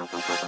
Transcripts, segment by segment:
Okay.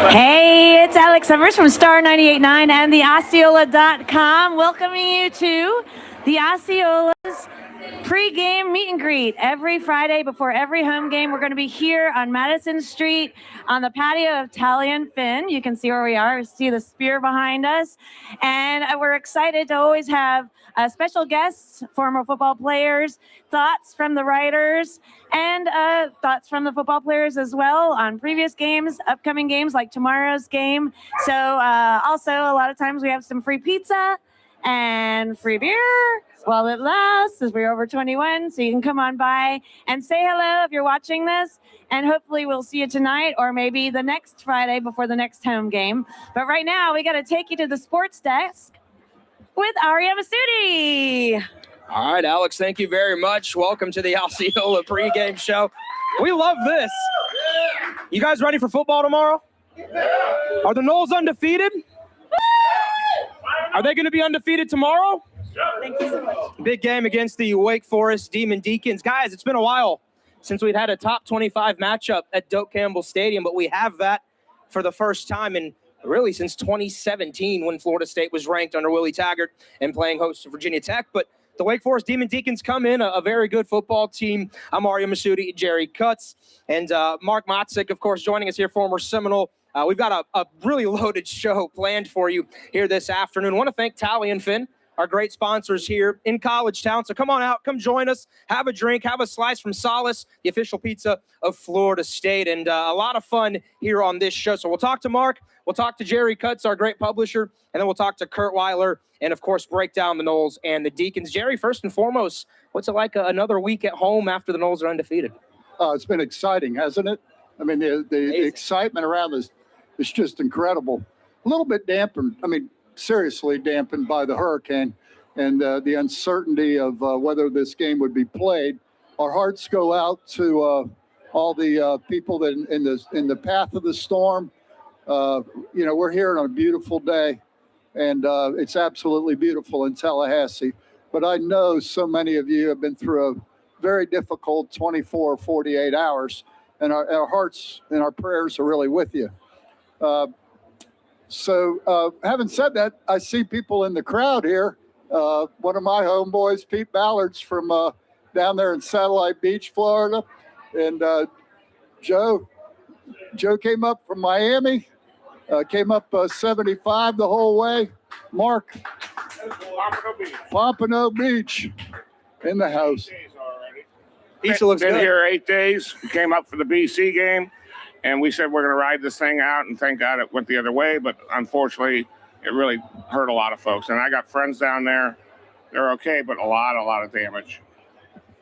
Hey, it's Alex Summers from Star 98.9 and the Osceola.com, welcoming you to the Osceola's pregame meet and greet. Every Friday before every home game, we're going to be here on Madison Street on the patio of Tally and Finn. You can see where we are. See the spear behind us. And we're excited to always have special guests, former football players, thoughts from the writers, and thoughts from the football players as well on previous games, upcoming games like tomorrow's game. So also a lot of times we have some free pizza and free beer while it lasts, as we're over 21. So you can come on by and say hello if you're watching this. And hopefully we'll see you tonight or maybe the next Friday before the next home game. But right now we got to take you to the sports desk with Arya Masudi. All right, Alex, thank you very much. Welcome to the Osceola pregame show. We love this. You guys ready for football tomorrow? Are the Noles undefeated? Are they going to be undefeated tomorrow? Thank you so much. Big game against the Wake Forest Demon Deacons. Guys, it's been a while since we'd had a top 25 matchup at Doak Campbell Stadium, but we have that for the first time in really since 2017 when Florida State was ranked under Willie Taggart and playing host to Virginia Tech. But the Wake Forest Demon Deacons come in, a very good football team. I'm Arya Masudi, Jerry Cutts, and Mark Motzik, of course, joining us here, former Seminole. We've got a really loaded show planned for you here this afternoon. I want to thank Tally and Finn, our great sponsors here in CollegeTown. So come on out, come join us, have a drink, have a slice from Solace, the official pizza of Florida State, and a lot of fun here on this show. So we'll talk to Mark, we'll talk to Jerry Cutts, our great publisher, and then we'll talk to Kurt Weiler, and of course, break down the Noles and the Deacons. Jerry, first and foremost, what's it like another week at home after the Noles are undefeated? It's been exciting, hasn't it? I mean, the excitement around this is just incredible. little bit dampened. I mean, seriously dampened by the hurricane and the uncertainty of whether this game would be played. Our hearts go out to all the people that in the path of the storm. We're here on a beautiful day, and it's absolutely beautiful in Tallahassee. But I know so many of you have been through a very difficult 24 or 48 hours, and our hearts and our prayers are really with you. So having said that, I see people in the crowd here. One of my homeboys, Pete Ballard's from down there in Satellite Beach, Florida. And Joe came up from Miami, came up 75 the whole way. Mark, Pompano Beach in the house. Beach looks been good. Here 8 days. We came up for the BC game, and we said we're going to ride this thing out, and thank God it went the other way. But unfortunately, it really hurt a lot of folks. And I got friends down there. They're okay, but a lot of damage.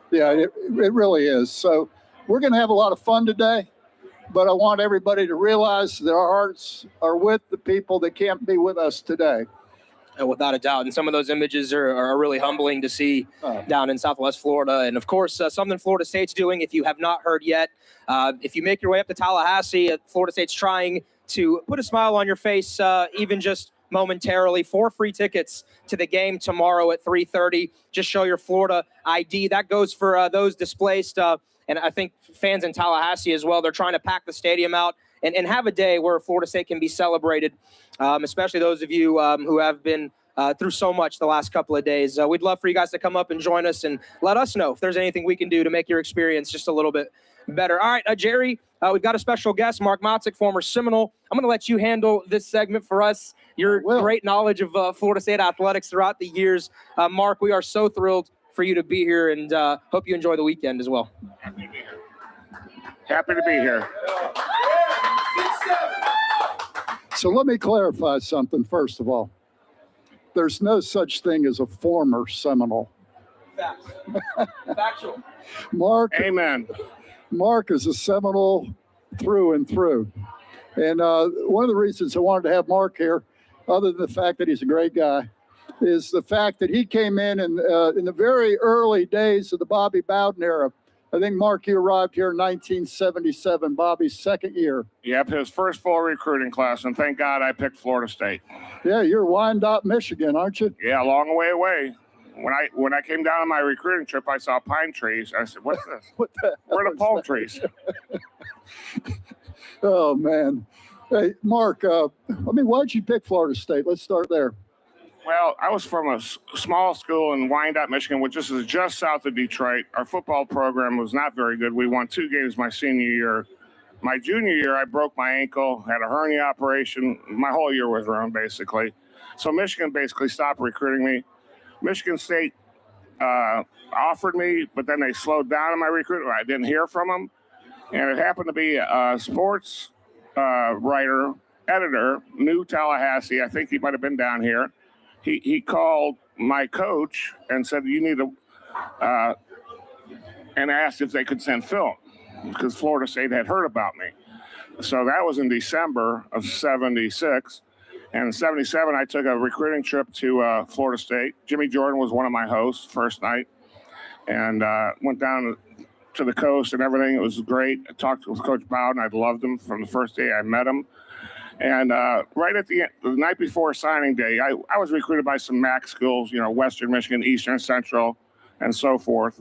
Yeah, it really is. So we're going to have a lot of fun today, but I want everybody to realize that our hearts are with the people that can't be with us today. And without a doubt. And some of those images are really humbling to see down in Southwest Florida. And, of course, something Florida State's doing, if you have not heard yet, if you make your way up to Tallahassee, Florida State's trying to put a smile on your face, even just momentarily. 4 free tickets to the game tomorrow at 3:30. Just show your Florida ID. That goes for those displaced. And I think fans in Tallahassee as well. They're trying to pack the stadium out and have a day where Florida State can be celebrated, especially those of you who have been through so much the last couple of days. We'd love for you guys to come up and join us and let us know if there's anything we can do to make your experience just a little bit better. All right, Jerry, we've got a special guest, Mark Motzik, former Seminole. I'm going to let you handle this segment for us. Your great knowledge of Florida State athletics throughout the years. Mark, we are so thrilled for you to be here, and hope you enjoy the weekend as well. Happy to be here. Happy to be here. So let me clarify something first of all. There's no such thing as a former Seminole. Facts. Factual. Mark, Amen. Mark is a Seminole through and through. And one of the reasons I wanted to have Mark here, other than the fact that he's a great guy, is the fact that he came in the very early days of the Bobby Bowden era. I think, Mark, you arrived here in 1977, Bobby's second year. Yep, his first full recruiting class, and thank God I picked Florida State. Yeah, you're Wyandotte, Michigan, aren't you? Yeah, a long way away. When I came down on my recruiting trip, I saw pine trees. I said, "What's this? What the Where are the palm trees?" Oh, man. Hey, Mark, why'd you pick Florida State? Let's start there. Well, I was from a small school in Wyandotte, Michigan, which is just south of Detroit. Our football program was not very good. We won 2 games my senior year. My junior year, I broke my ankle, had a hernia operation. My whole year was ruined, basically. So Michigan basically stopped recruiting me. Michigan State offered me, but then they slowed down on my recruitment. I didn't hear from them. And it happened to be a sports writer, editor, new Tallahassee. I think he might have been down here. He called my coach and said, you need to, and asked if they could send film because Florida State had heard about me. So that was in December of 76. And in 77, I took a recruiting trip to Florida State. Jimmy Jordan was one of my hosts first night and went down to the coast and everything. It was great. I talked with Coach Bowden. I loved him from the first day I met him. And right at the night before signing day, I was recruited by some MAC schools, Western Michigan, Eastern Central, and so forth.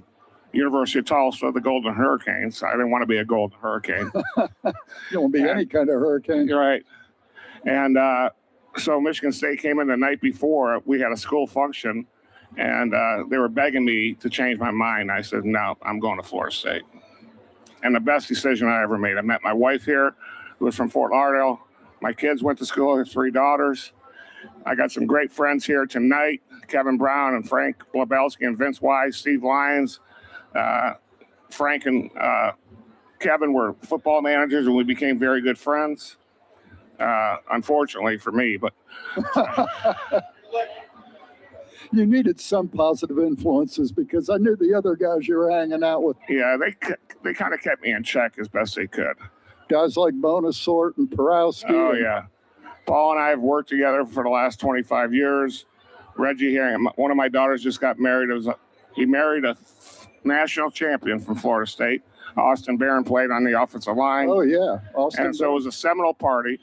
University of Tulsa, the Golden Hurricanes. I didn't want to be a Golden Hurricane. You don't want to be any kind of hurricane. You're right. And so Michigan State came in the night before. We had a school function, and they were begging me to change my mind. I said, no, I'm going to Florida State. And the best decision I ever made. I met my wife here, who was from Fort Lauderdale. My kids went to school. I have 3 daughters. I got some great friends here tonight, Kevin Brown and Frank Blabelski and Vince Wise, Steve Lyons. Frank and Kevin were football managers, and we became very good friends. Unfortunately for me, but You needed some positive influences because I knew the other guys you were hanging out with. yeah, they kind of kept me in check as best they could. Guys like Bonasort and Porowski. Oh, yeah. Paul and I have worked together for the last 25 years. Reggie here, one of my daughters just got married. He married a national champion from Florida State. Austin Barron played on the offensive line. Oh, yeah. Austin And so it was a Seminole party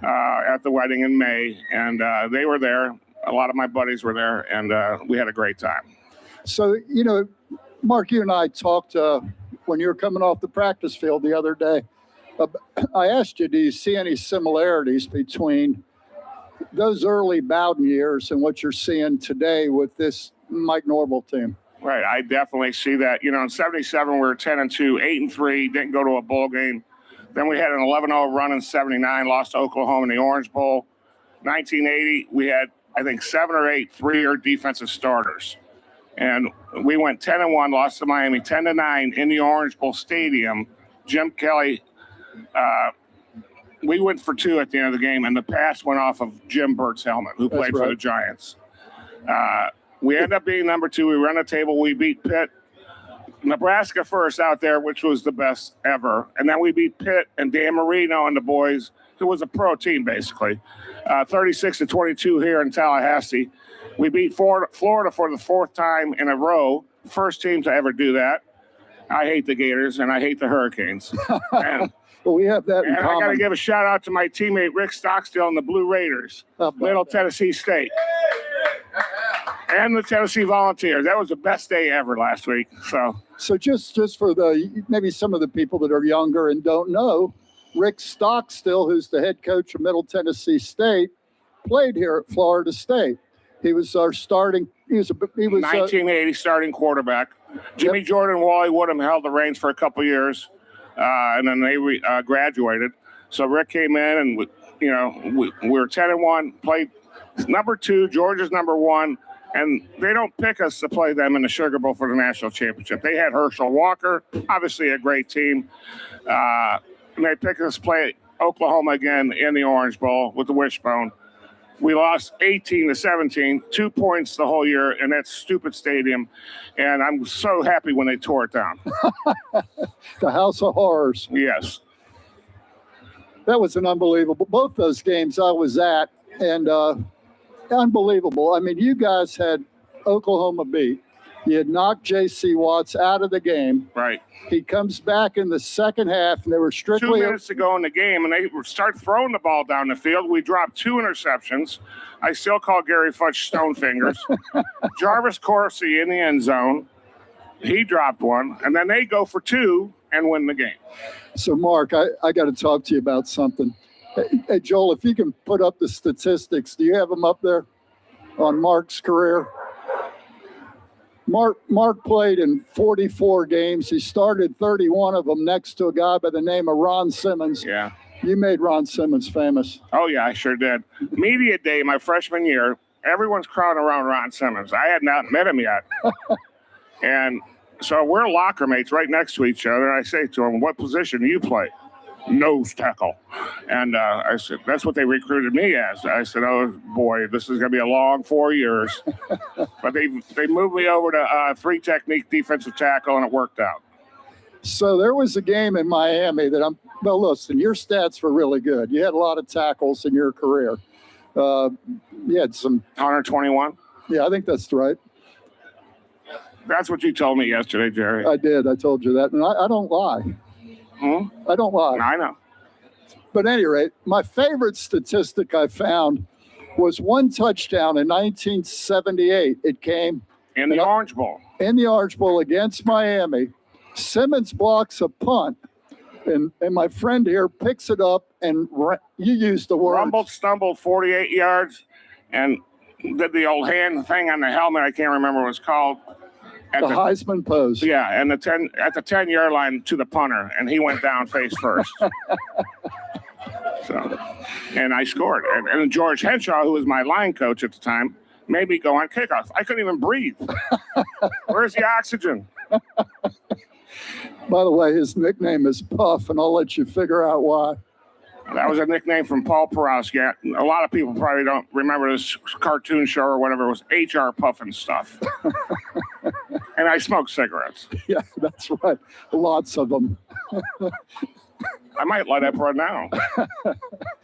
at the wedding in May, and they were there. A lot of my buddies were there, and we had a great time. So, Mark, you and I talked when you were coming off the practice field the other day. I asked you, do you see any similarities between those early Bowden years and what you're seeing today with this Mike Norvell team? Right, I definitely see that. In '77 we were 10-2, 8-3, didn't go to a bowl game. Then we had an 11-0 run in '79, lost to Oklahoma in the Orange Bowl. 1980 we had, I think, 7 or 8 three-year defensive starters, and we went 10-1, lost to Miami 10-9 in the Orange Bowl Stadium. Jim Kelly. We went for 2 at the end of the game, and the pass went off of Jim Burt's helmet, who played for the Giants. We ended up being number 2. We run the table. We beat Pitt, Nebraska first out there, which was the best ever. And then we beat Pitt and Dan Marino and the boys, who was a pro team, basically, 36-22 here in Tallahassee. We beat Florida for the 4th time in a row, first team to ever do that. I hate the Gators, and I hate the Hurricanes. Well, we have that in common. I got to give a shout out to my teammate Rick Stockstill and the Blue Raiders, Middle Tennessee State, and the Tennessee Volunteers. That was the best day ever last week. So just for maybe some of the people that are younger and don't know, Rick Stockstill, who's the head coach of Middle Tennessee State, played here at Florida State. He was our starting. He was 1980 starting quarterback. Jimmy Jordan and Wally Woodham held the reins for a couple years. And then they graduated. So Rick came in, and we were 10-1, played number 2, Georgia's number 1, and they don't pick us to play them in the Sugar Bowl for the national championship. They had Herschel Walker, obviously a great team. And they picked us to play Oklahoma again in the Orange Bowl with the Wishbone. We lost 18-17, 2 points the whole year in that stupid stadium, and I'm so happy when they tore it down. The House of Horrors. Yes. That was an unbelievable. Both those games I was at, and unbelievable. I mean, you guys had Oklahoma beat. You had knocked J.C. Watts out of the game. Right. He comes back in the second half, and they were strictly 2 minutes to go in the game, and they start throwing the ball down the field. We dropped 2 interceptions. I still call Gary Futch stone fingers. Jarvis Corsi in the end zone. He dropped 1, and then they go for 2 and win the game. So, Mark, I got to talk to you about something. Hey, Joel, if you can put up the statistics, do you have them up there on Mark's career? Mark played in 44 games. He started 31 of them next to a guy by the name of Ron Simmons. Yeah. You made Ron Simmons famous. Oh, yeah, I sure did. Media day my freshman year, everyone's crowding around Ron Simmons. I had not met him yet. And so we're locker mates right next to each other. I say to him, "What position do you play?" "Nose tackle." And I said, "That's what they recruited me as." I said, "Oh, boy, this is going to be a long 4 years." But they moved me over to 3-technique defensive tackle, and it worked out. So there was a game in Miami that well, listen, your stats were really good. You had a lot of tackles in your career. You had some 121? Yeah, I think that's right. That's what you told me yesterday, Jerry. I did. I told you that. And I don't lie. I don't lie. I know. But at any rate, my favorite statistic I found was 1 touchdown in 1978. It came in the Orange Bowl. In the Orange Bowl against Miami. Simmons blocks a punt, and my friend here picks it up, and you used the word. Rumbled, stumbled 48 yards, and did the old hand thing on the helmet. I can't remember what it's called. The Heisman pose. Yeah, and at the 10-yard line to the punter, and he went down face first. And I scored. And George Henshaw, who was my line coach at the time, made me go on kickoff. I couldn't even breathe. Where's the oxygen? By the way, his nickname is Puff, and I'll let you figure out why. That was a nickname from Paul Porowski. A lot of people probably don't remember this cartoon show or whatever. It was HR Puffin stuff. And I smoked cigarettes. Yeah, that's right. Lots of them. I might light up right now. But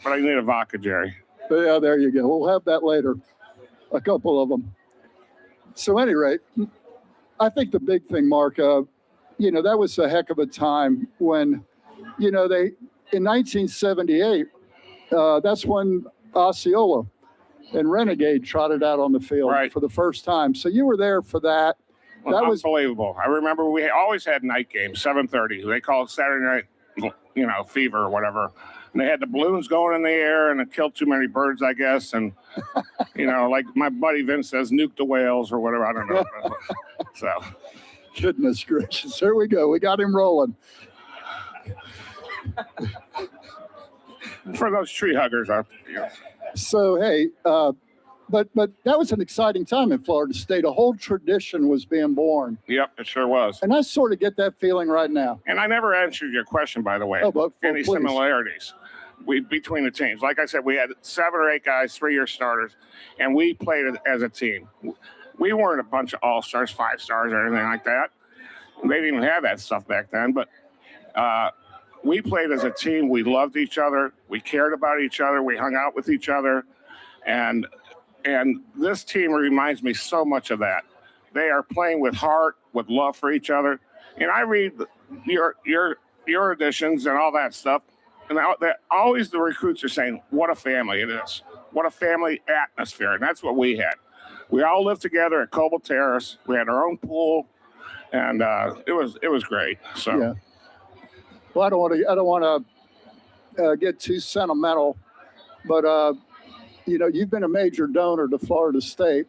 I need a vodka, Jerry. Yeah, there you go. We'll have that later. A couple of them. So, at any rate, I think the big thing, Mark, that was a heck of a time when, in 1978, that's when Osceola and Renegade trotted out on the field for the first time. So you were there for that. Well, that was unbelievable. I remember we always had night games, 7:30. They call it Saturday night, fever or whatever. And they had the balloons going in the air, and it killed too many birds, I guess. And, like my buddy Vince says, nuke the whales or whatever. I don't know. So, goodness gracious. Here we go. We got him rolling. For those tree huggers out there. So, hey, but that was an exciting time in Florida State. A whole tradition was being born. Yep, it sure was. And I sort of get that feeling right now. And I never answered your question, by the way. Oh, but any please. Similarities between the teams? Like I said, we had 7 or 8 guys, 3-year starters, and we played as a team. We weren't a bunch of all-stars, 5-stars, or anything like that. They didn't even have that stuff back then. But we played as a team. We loved each other. We cared about each other. We hung out with each other. And this team reminds me so much of that. They are playing with heart, with love for each other. And I read your editions and all that stuff, and always the recruits are saying, what a family it is. What a family atmosphere. And that's what we had. We all lived together at Coble Terrace. We had our own pool, and it was great. So, yeah. Well, I don't want to get too sentimental, but you've been a major donor to Florida State,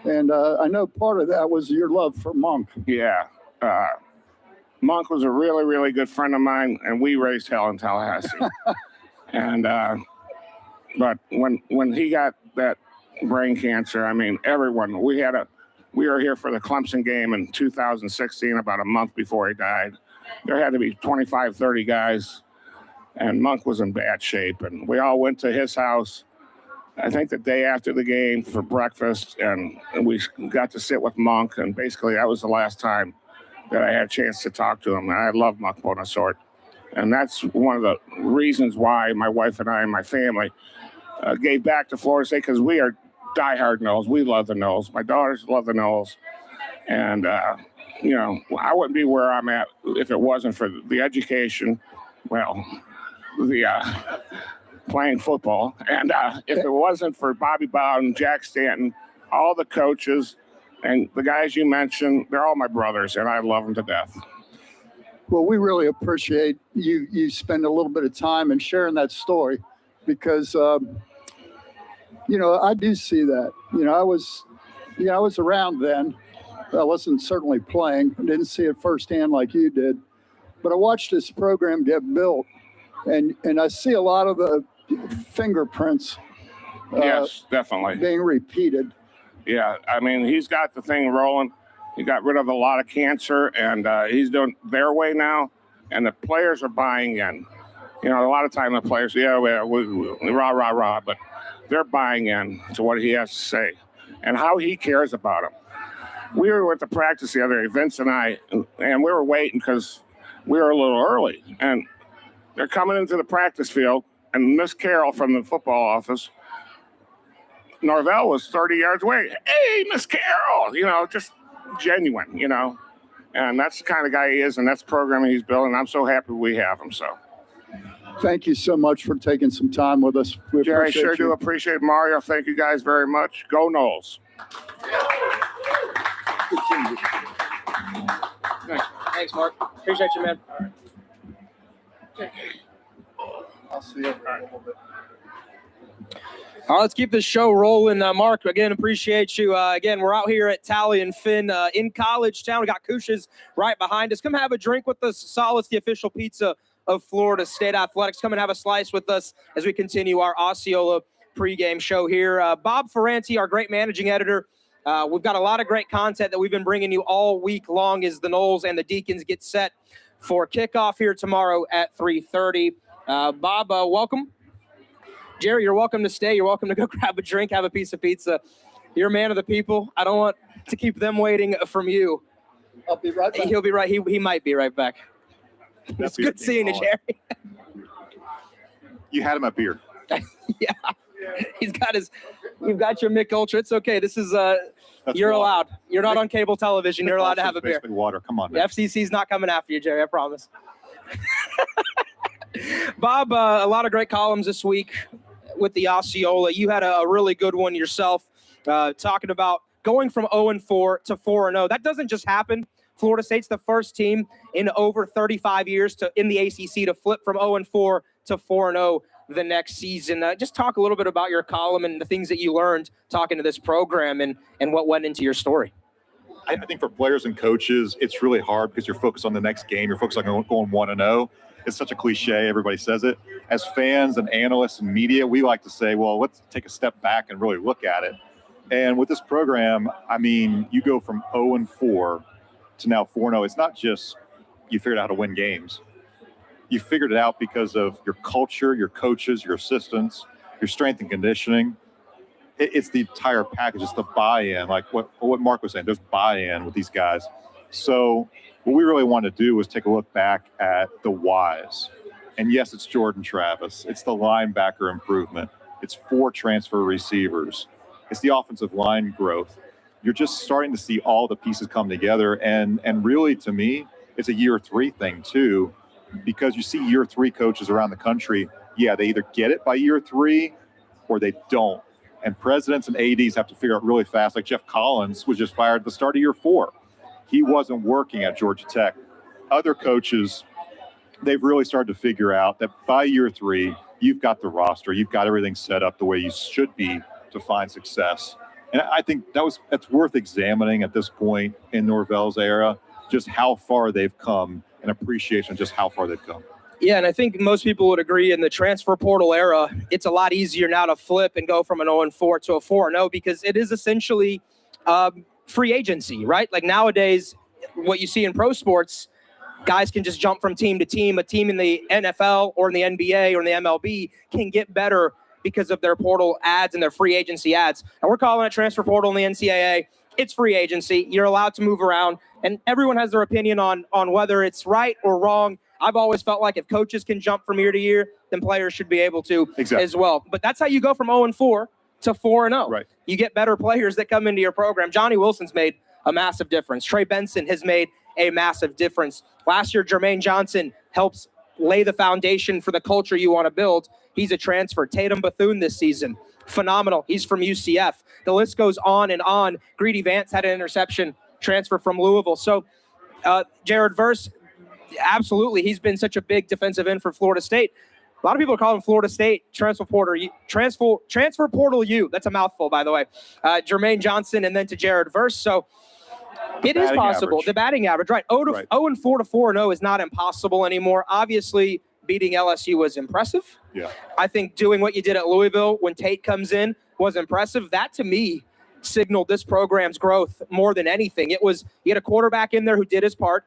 and I know part of that was your love for Monk. Yeah, Monk was a really, really good friend of mine, and we raised hell in Tallahassee. And but when he got that brain cancer, I mean, everyone, we were here for the Clemson game in 2016, about a month before he died. There had to be 25, 30 guys, and Monk was in bad shape. And we all went to his house, I think the day after the game, for breakfast, and we got to sit with Monk. And basically, that was the last time that I had a chance to talk to him. And I love Monk Bonasort. And that's one of the reasons why my wife and I and my family gave back to Florida State, because we are diehard Noles. We love the Noles. My daughters love the Noles. And, I wouldn't be where I'm at if it wasn't for the education, the playing football. And if it wasn't for Bobby Bowden, Jack Stanton, all the coaches, and the guys you mentioned, they're all my brothers, and I love them to death. Well, we really appreciate you spend a little bit of time and sharing that story, because, I do see that. I was around then. I wasn't certainly playing. I didn't see it firsthand like you did, but I watched this program get built, and I see a lot of the fingerprints. Yes, definitely being repeated. Yeah, I mean, he's got the thing rolling. He got rid of a lot of cancer, and he's doing their way now, and the players are buying in. A lot of time the players, we rah, but they're buying in to what he has to say and how he cares about them. We were at the practice the other day, Vince and I, and we were waiting because we were a little early. And they're coming into the practice field, and Miss Carroll from the football office, Norvell was 30 yards away. Hey, Miss Carroll, just genuine, And that's the kind of guy he is, and that's the programming he's building. I'm so happy we have him, so. Thank you so much for taking some time with us. Jerry, sure do appreciate it. Mario, thank you guys very much. Go Noles. Thanks, Mark. Appreciate you, man. I'll see you in a little bit. All right, let's keep this show rolling. Mark, again, appreciate you. Again, we're out here at Tally and Finn in CollegeTown. We got Kush's right behind us. Come have a drink with us. Solace, the official pizza of Florida State Athletics. Come and have a slice with us as we continue our Osceola pregame show here. Bob Ferranti, our great managing editor. We've got a lot of great content that we've been bringing you all week long as the Noles and the Deacons get set for kickoff here tomorrow at 3:30. Bob, welcome. Jerry, you're welcome to stay. You're welcome to go grab a drink, have a piece of pizza. You're a man of the people. I don't want to keep them waiting from you. I'll be right back. He'll be right. He might be right back. It's good seeing you, Jerry. You had him up here. Yeah, you've got your Mick Ultra. It's okay. This is you're water. allowed. You're not on cable television. You're allowed to have a beer. Basically water. Come on, The man. FCC's not coming after you, Jerry. I promise. Bob, a lot of great columns this week with the Osceola. You had a really good one yourself, talking about going from 0-4 to 4-0. That doesn't just happen. Florida State's the first team in over 35 years in the ACC to flip from 0-4 to 4-0 the next season. Just talk a little bit about your column and the things that you learned talking to this program and what went into your story. I think for players and coaches, it's really hard because you're focused on the next game. You're focused on going 1-0. It's such a cliche. Everybody says it. As fans and analysts and media, we like to say, well, let's take a step back and really look at it. And with this program, I mean, you go from 0-4 to now 4-0. It's not just you figured out how to win games. You figured it out because of your culture, your coaches, your assistants, your strength and conditioning. It's the entire package. It's the buy-in, like what Mark was saying. There's buy-in with these guys. So what we really want to do was take a look back at the whys. And yes, it's Jordan Travis. It's the linebacker improvement. It's 4 transfer receivers. It's the offensive line growth. You're just starting to see all the pieces come together. And really, to me, it's a year 3 thing, too, because you see year 3 coaches around the country. Yeah, they either get it by year 3 or they don't. And presidents and ADs have to figure out really fast. Like Jeff Collins was just fired at the start of year 4. He wasn't working at Georgia Tech. Other coaches, they've really started to figure out that by year 3, you've got the roster, you've got everything set up the way you should be to find success. And I think that's worth examining at this point in Norvell's era, just how far they've come and appreciation of just how far they've come. Yeah, and I think most people would agree in the transfer portal era, it's a lot easier now to flip and go from an 0-4 to a 4-0 because it is essentially free agency, right? Like nowadays, what you see in pro sports, guys can just jump from team to team. A team in the NFL or in the NBA or in the MLB can get better because of their portal ads and their free agency ads. And we're calling it transfer portal in the NCAA. It's free agency. You're allowed to move around, and everyone has their opinion on whether it's right or wrong. I've always felt like if coaches can jump from year to year, then players should be able to as well. But that's how you go from 0-4 to 4-0. Right. You get better players that come into your program. Johnny Wilson's made a massive difference. Trey Benson has made a massive difference. Last year, Jermaine Johnson helps lay the foundation for the culture you want to build. He's a transfer. Tatum Bethune this season, phenomenal. He's from UCF. The list goes on and on. Greedy Vance had an interception, transfer from Louisville. So Jared Verse, absolutely, he's been such a big defensive end for Florida State. A lot of people are calling Florida State transfer portal U. That's a mouthful, by the way. Jermaine Johnson and then to Jared Verse. So it is possible. The batting average, right? 0-4 to 4-0 is not impossible anymore. Obviously, beating LSU was impressive. Yeah. I think doing what you did at Louisville when Tate comes in was impressive. That, to me, signaled this program's growth more than anything. It was, you had a quarterback in there who did his part,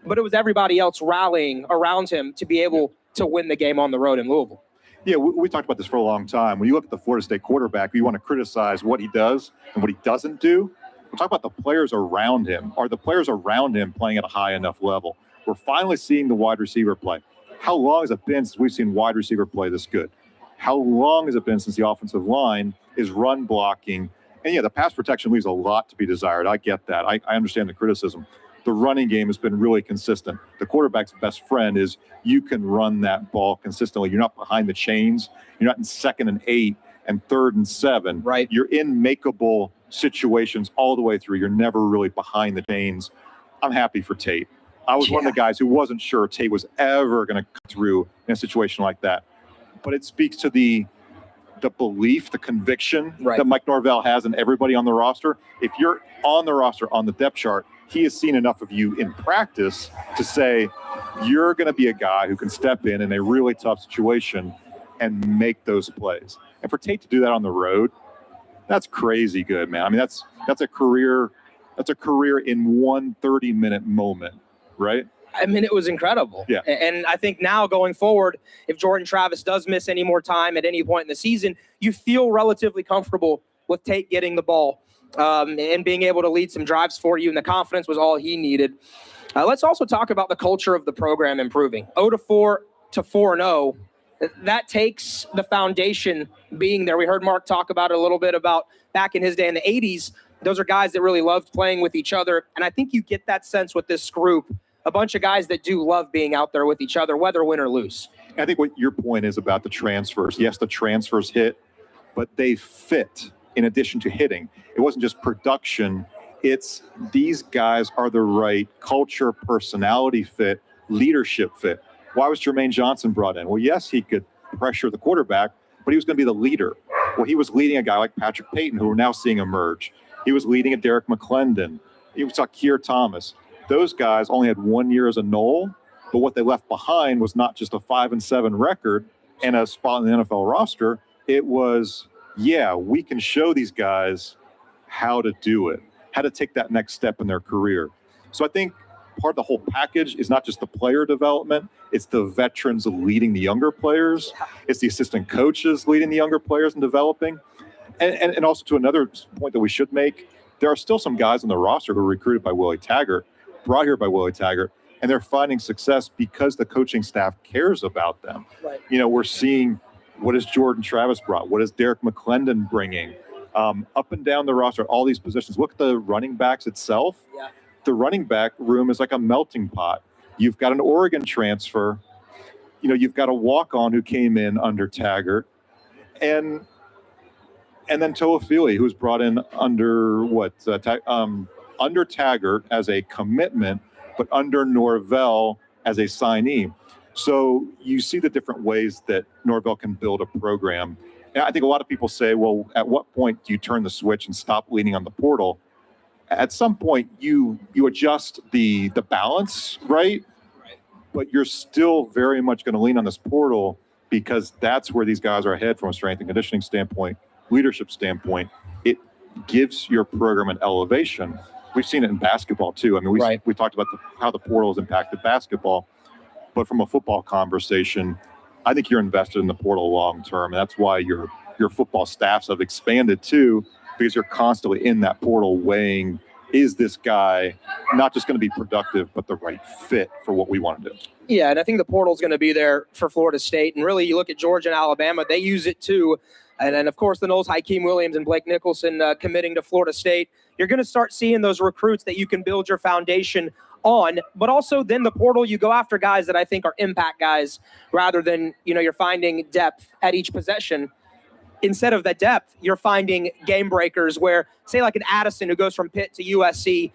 but it was everybody else rallying around him to be able to win the game on the road in Louisville. Yeah, we talked about this for a long time. When you look at the Florida State quarterback, you want to criticize what he does and what he doesn't do. We'll talk about the players around him. Are the players around him playing at a high enough level? We're finally seeing the wide receiver play. How long has it been since we've seen wide receiver play this good? How long has it been since the offensive line is run blocking? And yeah, the pass protection leaves a lot to be desired. I get that. I understand the criticism. The running game has been really consistent. The quarterback's best friend is you can run that ball consistently. You're not behind the chains. You're not in 2nd and 8 and 3rd and 7. Right. You're in makeable situations all the way through. You're never really behind the chains. I'm happy for Tate. I was one of the guys who wasn't sure Tate was ever going to come through in a situation like that. But it speaks to the belief, the conviction that Mike Norvell has in everybody on the roster. If you're on the roster, on the depth chart, he has seen enough of you in practice to say, you're going to be a guy who can step in a really tough situation and make those plays. And for Tate to do that on the road, that's crazy good, man. I mean, that's a career in one 30-minute moment, right? I mean, it was incredible. Yeah. And I think now going forward, if Jordan Travis does miss any more time at any point in the season, you feel relatively comfortable with Tate getting the ball and being able to lead some drives for you. And the confidence was all he needed. Let's also talk about the culture of the program improving. 0-4 to 4-0. that takes the foundation being there. We heard Mark talk about it a little bit about back in his day in the 80s. Those are guys that really loved playing with each other. And I think you get that sense with this group, a bunch of guys that do love being out there with each other, whether win or lose. I think what your point is about the transfers. Yes, the transfers hit, but they fit in addition to hitting. It wasn't just production. It's these guys are the right culture, personality fit, leadership fit. Why was Jermaine Johnson brought in? Well, yes, he could pressure the quarterback, but he was going to be the leader. Well, he was leading a guy like Patrick Payton, who we're now seeing emerge. He was leading a Derek McClendon. He saw Keir Thomas. Those guys only had 1 year as a Knoll, but what they left behind was not just a 5-7 record and a spot in the NFL roster. It was, yeah, we can show these guys how to do it, how to take that next step in their career. So I think part of the whole package is not just the player development, it's the veterans leading the younger players, it's the assistant coaches leading the younger players and developing. And also to another point that we should make, there are still some guys on the roster who were recruited by Willie Taggart, brought here by Willie Taggart, and they're finding success because the coaching staff cares about them. Right. You know, we're seeing what has Jordan Travis brought, what is Derek McClendon bringing, up and down the roster, all these positions. Look at the running backs itself. Yeah. The running back room is like a melting pot. You've got an Oregon transfer, you know, you've got a walk-on who came in under Taggart, and then Toafili, who was brought in under under Taggart as a commitment, but under Norvell as a signee. So you see the different ways that Norvell can build a program. And I think a lot of people say, well, at what point do you turn the switch and stop leaning on the portal? At some point, you adjust the balance, right? But you're still very much going to lean on this portal because that's where these guys are ahead from a strength and conditioning standpoint, leadership standpoint. It gives your program an elevation. We've seen it in basketball too. I mean, we talked about how the portal has impacted basketball, but from a football conversation, I think you're invested in the portal long term, and that's why your football staffs have expanded too, because you're constantly in that portal weighing, is this guy not just going to be productive, but the right fit for what we want to do? Yeah, and I think the portal's going to be there for Florida State. And really, you look at Georgia and Alabama, they use it too. And then, of course, the Knowles, Hakeem Williams, and Blake Nicholson committing to Florida State. You're going to start seeing those recruits that you can build your foundation on. But also then the portal, you go after guys that I think are impact guys rather than, you're finding depth at each possession. Instead of that depth, you're finding game breakers where, say, like an Addison who goes from Pitt to USC,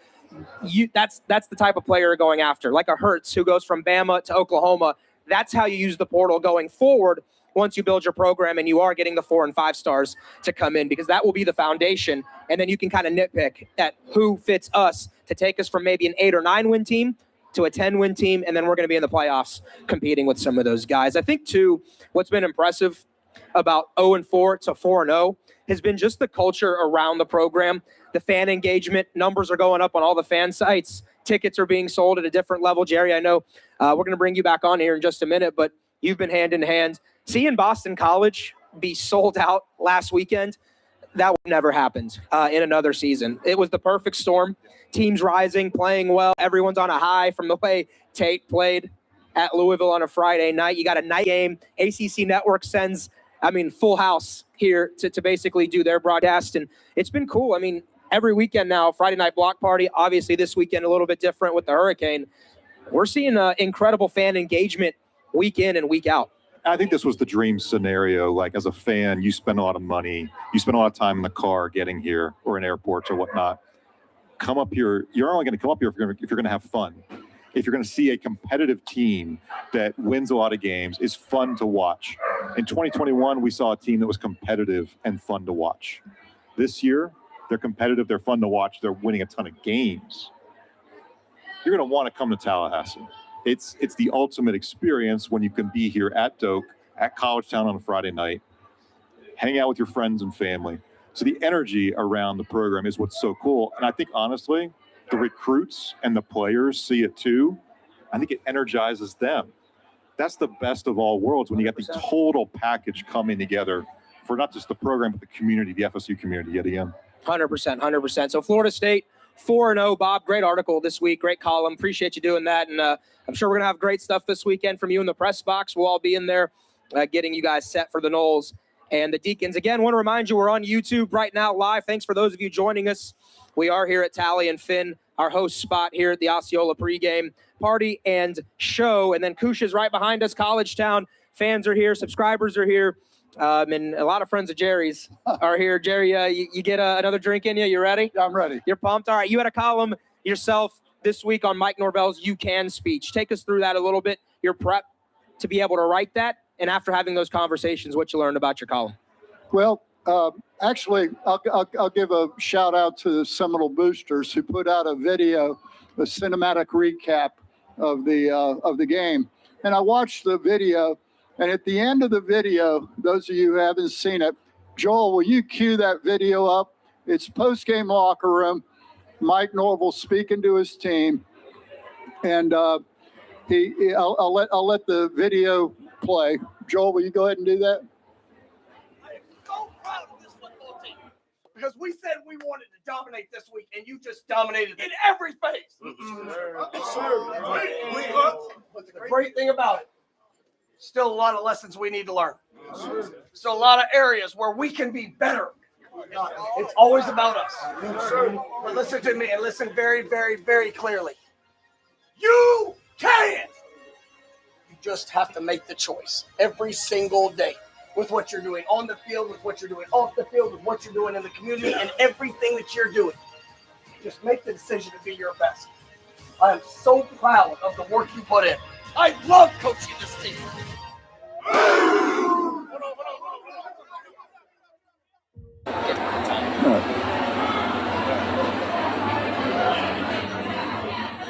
that's the type of player you're going after. Like a Hurts who goes from Bama to Oklahoma. That's how you use the portal going forward once you build your program and you are getting the 4 and 5 stars to come in, because that will be the foundation. And then you can kind of nitpick at who fits us to take us from maybe an 8 or 9 win team to a 10 win team. And then we're going to be in the playoffs competing with some of those guys. I think too, what's been impressive about 0-4 to 4-0 has been just the culture around the program. The fan engagement numbers are going up on all the fan sites. Tickets are being sold at a different level. Jerry, I know we're going to bring you back on here in just a minute, but you've been hand in hand. Seeing Boston College be sold out last weekend, that would never happened in another season. It was the perfect storm. Teams rising, playing well. Everyone's on a high from the way Tate played at Louisville on a Friday night. You got a night game. ACC Network sends, full house here to basically do their broadcast. And it's been cool. Every weekend now, Friday night block party. Obviously this weekend a little bit different with the hurricane. We're seeing incredible fan engagement week in and week out. I think this was the dream scenario. Like, as a fan, you spend a lot of money, you spend a lot of time in the car getting here or in airports or whatnot. Come up here. You're only going to come up here if you're going to have fun. If you're going to see a competitive team that wins a lot of games, is fun to watch. In 2021, we saw a team that was competitive and fun to watch. This year, they're competitive, they're fun to watch, they're winning a ton of games. You're going to want to come to Tallahassee. It's the ultimate experience when you can be here at Doak, at CollegeTown on a Friday night, hang out with your friends and family. So the energy around the program is what's so cool. And I think, honestly, the recruits and the players see it too. I think it energizes them. That's the best of all worlds when you get the total package coming together for not just the program, but the community, the FSU community yet again. 100%. So Florida State, 4-0. Bob, great article this week, great column. Appreciate you doing that. And I'm sure we're going to have great stuff this weekend from you in the press box. We'll all be in there getting you guys set for the Noles and the Deacons. Again, want to remind you we're on YouTube right now live. Thanks for those of you joining us. We are here at Tally and Finn, our host spot here at the Osceola pregame party and show. And then Kush is right behind us. CollegeTown fans are here. Subscribers are here. And a lot of friends of Jerry's are here. Jerry, you get another drink in you? You ready? I'm ready. You're pumped? All right. You had a column yourself this week on Mike Norvell's You Can speech. Take us through that a little bit, your prep to be able to write that, and after having those conversations, what you learned about your column. Well, actually, I'll give a shout out to the Seminole Boosters who put out a video, a cinematic recap of the game. And I watched the video, and at the end of the video, those of you who haven't seen it, Joel, will you cue that video up? It's post-game locker room. Mike Norvell speaking to his team, and I'll let the video play. Joel, will you go ahead and do that? I am so proud of this football team because we said we wanted to dominate this week, and you just dominated in every phase. But the great thing about it, still a lot of lessons we need to learn. Still a lot of areas where we can be better. It's always about us. But listen to me and listen very, very, very clearly. You can. You just have to make the choice every single day with what you're doing on the field, with what you're doing off the field, with what you're doing in the community, and everything that you're doing. Just make the decision to be your best. I am so proud of the work you put in. I love coaching this team.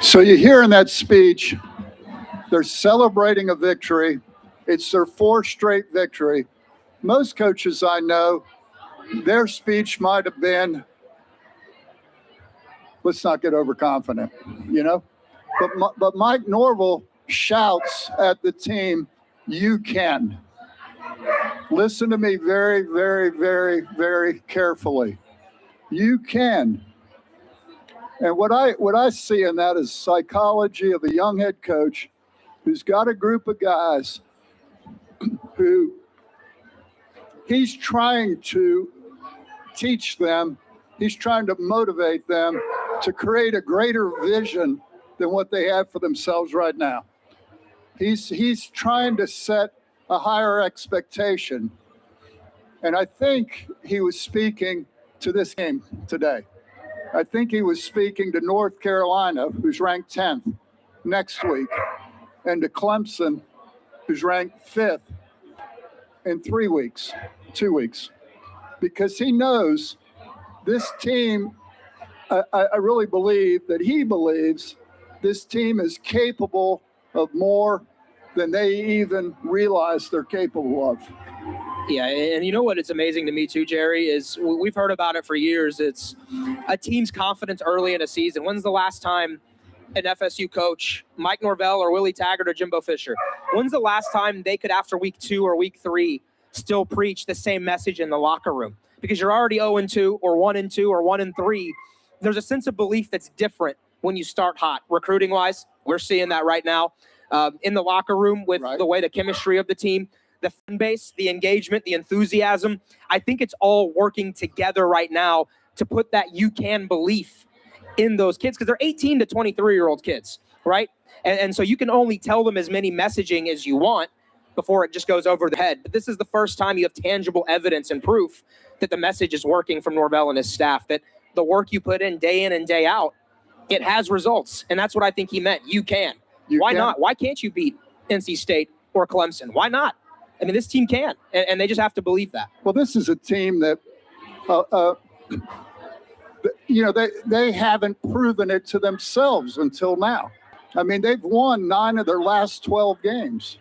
So you hear in that speech, they're celebrating a victory. It's their fourth straight victory. Most coaches I know, their speech might have been, let's not get overconfident, you know? But Mike Norvell shouts at the team, you can. Listen to me very, very, very, very carefully. You can. And what I see in that is psychology of a young head coach who's got a group of guys who he's trying to teach them, he's trying to motivate them to create a greater vision than what they have for themselves right now. He's trying to set a higher expectation. And I think he was speaking to this game today. I think he was speaking to North Carolina, who's ranked 10th next week, and to Clemson, who's ranked 5th in 2 weeks. Because he knows this team, I really believe that he believes this team is capable of more than they even realize they're capable of. Yeah, and you know what? It's amazing to me too, Jerry, is we've heard about it for years. It's a team's confidence early in a season. When's the last time an FSU coach, Mike Norvell or Willie Taggart or Jimbo Fisher, when's the last time they could, after week 2 or week 3, still preach the same message in the locker room? Because you're already 0-2 or 1-2 or 1-3. There's a sense of belief that's different when you start hot. Recruiting-wise, we're seeing that right now. In the locker room with the way the chemistry of the team, the fan base, the engagement, the enthusiasm. I think it's all working together right now to put that you can belief in those kids because they're 18 to 23-year-old kids, right? And so you can only tell them as many messaging as you want before it just goes over the head. But this is the first time you have tangible evidence and proof that the message is working from Norvell and his staff, that the work you put in and day out, it has results. And that's what I think he meant. You can. Why not? Why can't you beat NC State or Clemson? Why not? I mean, this team can, and they just have to believe that. Well, this is a team that, they haven't proven it to themselves until now. I mean, they've won 9 of their last 12 games.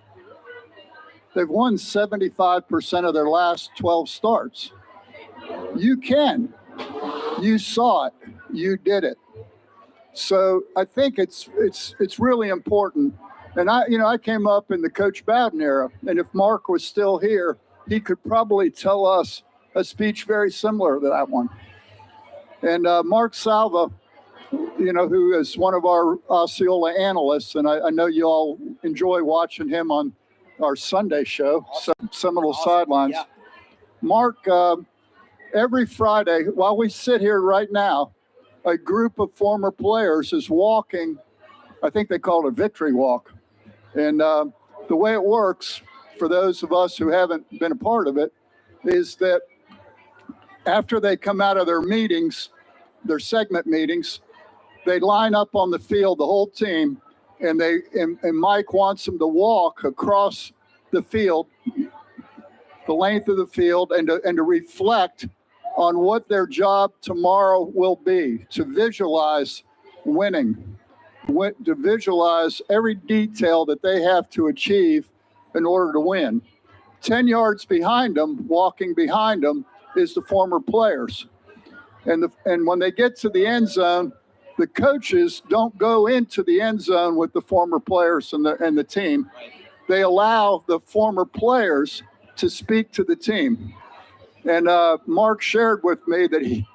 They've won 75% of their last 12 starts. You can. You saw it. You did it. So I think it's really important. And I came up in the Coach Bowden era, and if Mark was still here, he could probably tell us a speech very similar to that one. And Mark Salva, who is one of our Osceola analysts, and I know you all enjoy watching him on our Sunday show, Seminole Sidelines. Yeah. Mark, every Friday, while we sit here right now, a group of former players is walking, I think they call it a victory walk. And the way it works, for those of us who haven't been a part of it, is that after they come out of their meetings, their segment meetings, they line up on the field, the whole team, and Mike wants them to walk across the field, the length of the field, and to reflect on what their job tomorrow will be, to visualize winning, to visualize every detail that they have to achieve in order to win. 10 yards behind them, walking behind them, is the former players. And when they get to the end zone, the coaches don't go into the end zone with the former players and the team. They allow the former players to speak to the team. And Mark shared with me that he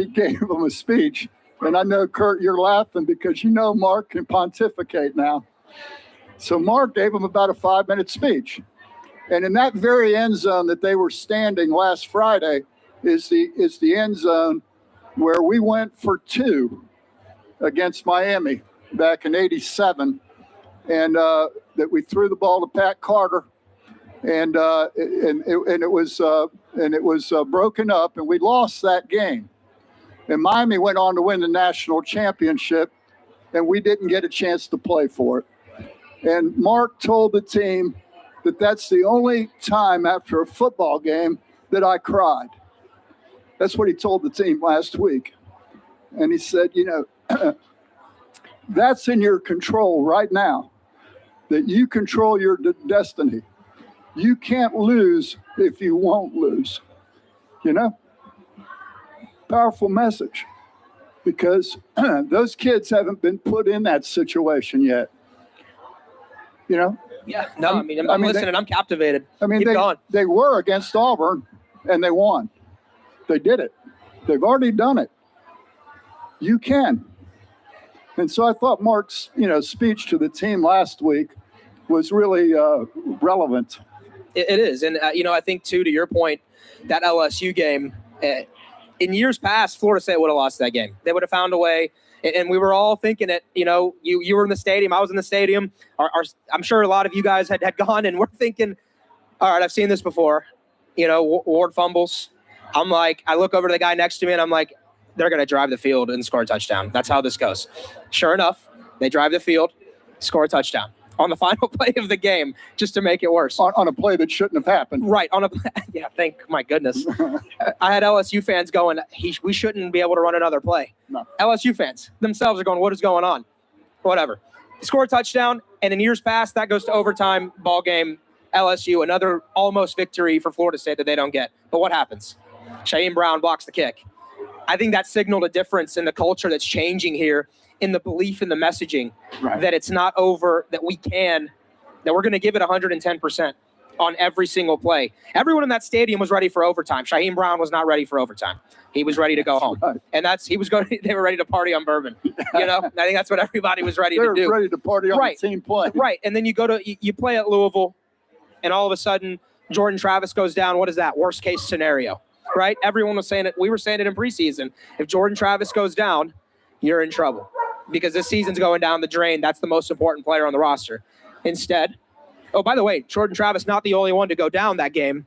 gave them a speech. And I know, Kurt, you're laughing because you know Mark can pontificate now. So Mark gave them about a 5-minute speech. And in that very end zone that they were standing last Friday is the end zone where we went for 2 against Miami back in '87, and that we threw the ball to Pat Carter, and it was broken up, and we lost that game. And Miami went on to win the national championship, and we didn't get a chance to play for it. And Mark told the team that that's the only time after a football game that I cried. That's what he told the team last week. And he said, you know, that's in your control right now, that you control your destiny. You can't lose if you won't lose, you know? Powerful message, because those kids haven't been put in that situation yet, you know? Yeah, no, I'm listening. I'm captivated. I mean, Keep going. they were against Auburn, and they won. They did it. They've already done it. You can. And so I thought Mark's, speech to the team last week was really relevant. It is. And, I think, too, to your point, that LSU game, in years past, Florida State would have lost that game. They would have found a way. And we were all thinking it, you were in the stadium. I was in the stadium. I'm sure a lot of you guys had gone, and we're thinking, all right, I've seen this before. Ward fumbles. I'm like, I look over to the guy next to me, and I'm like, they're going to drive the field and score a touchdown. That's how this goes. Sure enough, they drive the field, score a touchdown on the final play of the game, just to make it worse. On a play that shouldn't have happened. Right. Yeah, thank my goodness. I had LSU fans going, we shouldn't be able to run another play. No. LSU fans themselves are going, what is going on? Whatever. Score a touchdown, and in years past, that goes to overtime, ball game, LSU, another almost victory for Florida State that they don't get. But what happens? Shaheem Brown blocks the kick. I think that signaled a difference in the culture that's changing here, in the belief in the messaging, right, that it's not over, that we're going to give it 110% on every single play. Everyone in that stadium was ready for overtime. Shaheem Brown was not ready for overtime. He was ready to go home. Right. And they were ready to party on bourbon. I think that's what everybody was ready to do. They were ready to party on the team play. Right. And then you play at Louisville, and all of a sudden Jordan Travis goes down. What is that? Worst case scenario, right? Everyone was saying it. We were saying it in preseason. If Jordan Travis goes down, you're in trouble, because this season's going down the drain. That's the most important player on the roster. Instead, oh, by the way, Jordan Travis, not the only one to go down that game.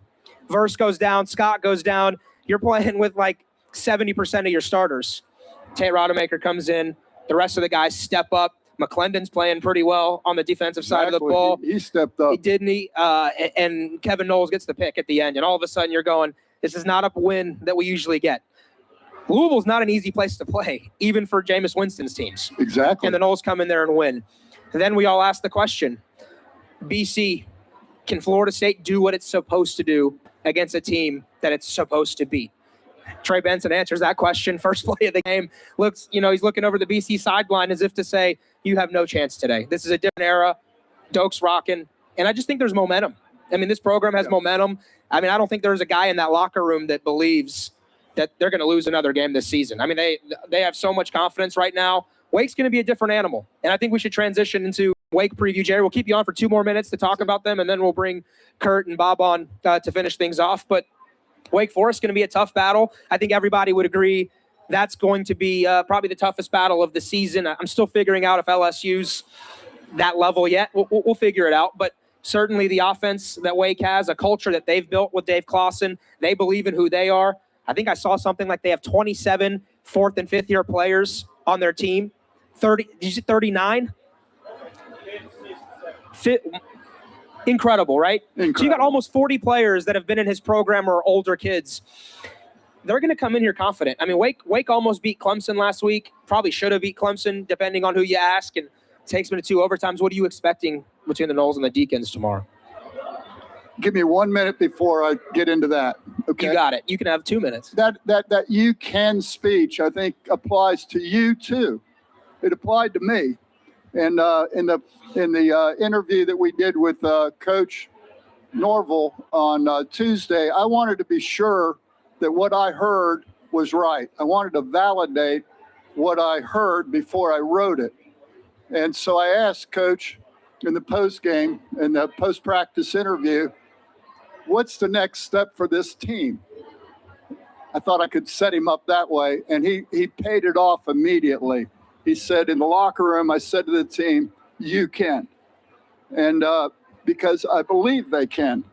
Verse goes down. Scott goes down. You're playing with like 70% of your starters. Tate Rodemaker comes in. The rest of the guys step up. McClendon's playing pretty well on the defensive side of the ball. He stepped up. Didn't he? And Kevin Knowles gets the pick at the end. And all of a sudden you're going, this is not a win that we usually get. Louisville's not an easy place to play, even for Jameis Winston's teams. Exactly. And the Knowles come in there and win. And then we all ask the question, BC, can Florida State do what it's supposed to do against a team that it's supposed to beat? Trey Benson answers that question. First play of the game. He's looking over the BC sideline as if to say, you have no chance today. This is a different era. Doak's rocking. And I just think there's momentum. I mean, this program has momentum. I mean, I don't think there's a guy in that locker room that believes that they're going to lose another game this season. I mean, they have so much confidence right now. Wake's going to be a different animal. And I think we should transition into Wake preview. Jerry, we'll keep you on for 2 more minutes to talk about them, and then we'll bring Kurt and Bob on to finish things off. But Wake Forest going to be a tough battle. I think everybody would agree that's going to be probably the toughest battle of the season. I'm still figuring out if LSU's that level yet. We'll figure it out. But certainly the offense that Wake has, a culture that they've built with Dave Clawson, they believe in who they are. I think I saw something like they have 27 4th and 5th year players on their team. 30, did you say 39? Incredible, right? Incredible. So you got almost 40 players that have been in his program or older kids. They're going to come in here confident. I mean, Wake almost beat Clemson last week. Probably should have beat Clemson, depending on who you ask. And it takes them to 2 overtimes. What are you expecting between the Noles and the Deacons tomorrow? Give me 1 minute before I get into that. Okay. You got it. You can have 2 minutes. That you can speech, I think, applies to you too. It applied to me. And in the interview that we did with Coach Norville on Tuesday, I wanted to be sure that what I heard was right. I wanted to validate what I heard before I wrote it. And so I asked Coach in the post-game, in the post-practice interview, what's the next step for this team? I thought I could set him up that way, and he paid it off immediately. He said, in the locker room, I said to the team, you can. And because I believe they can.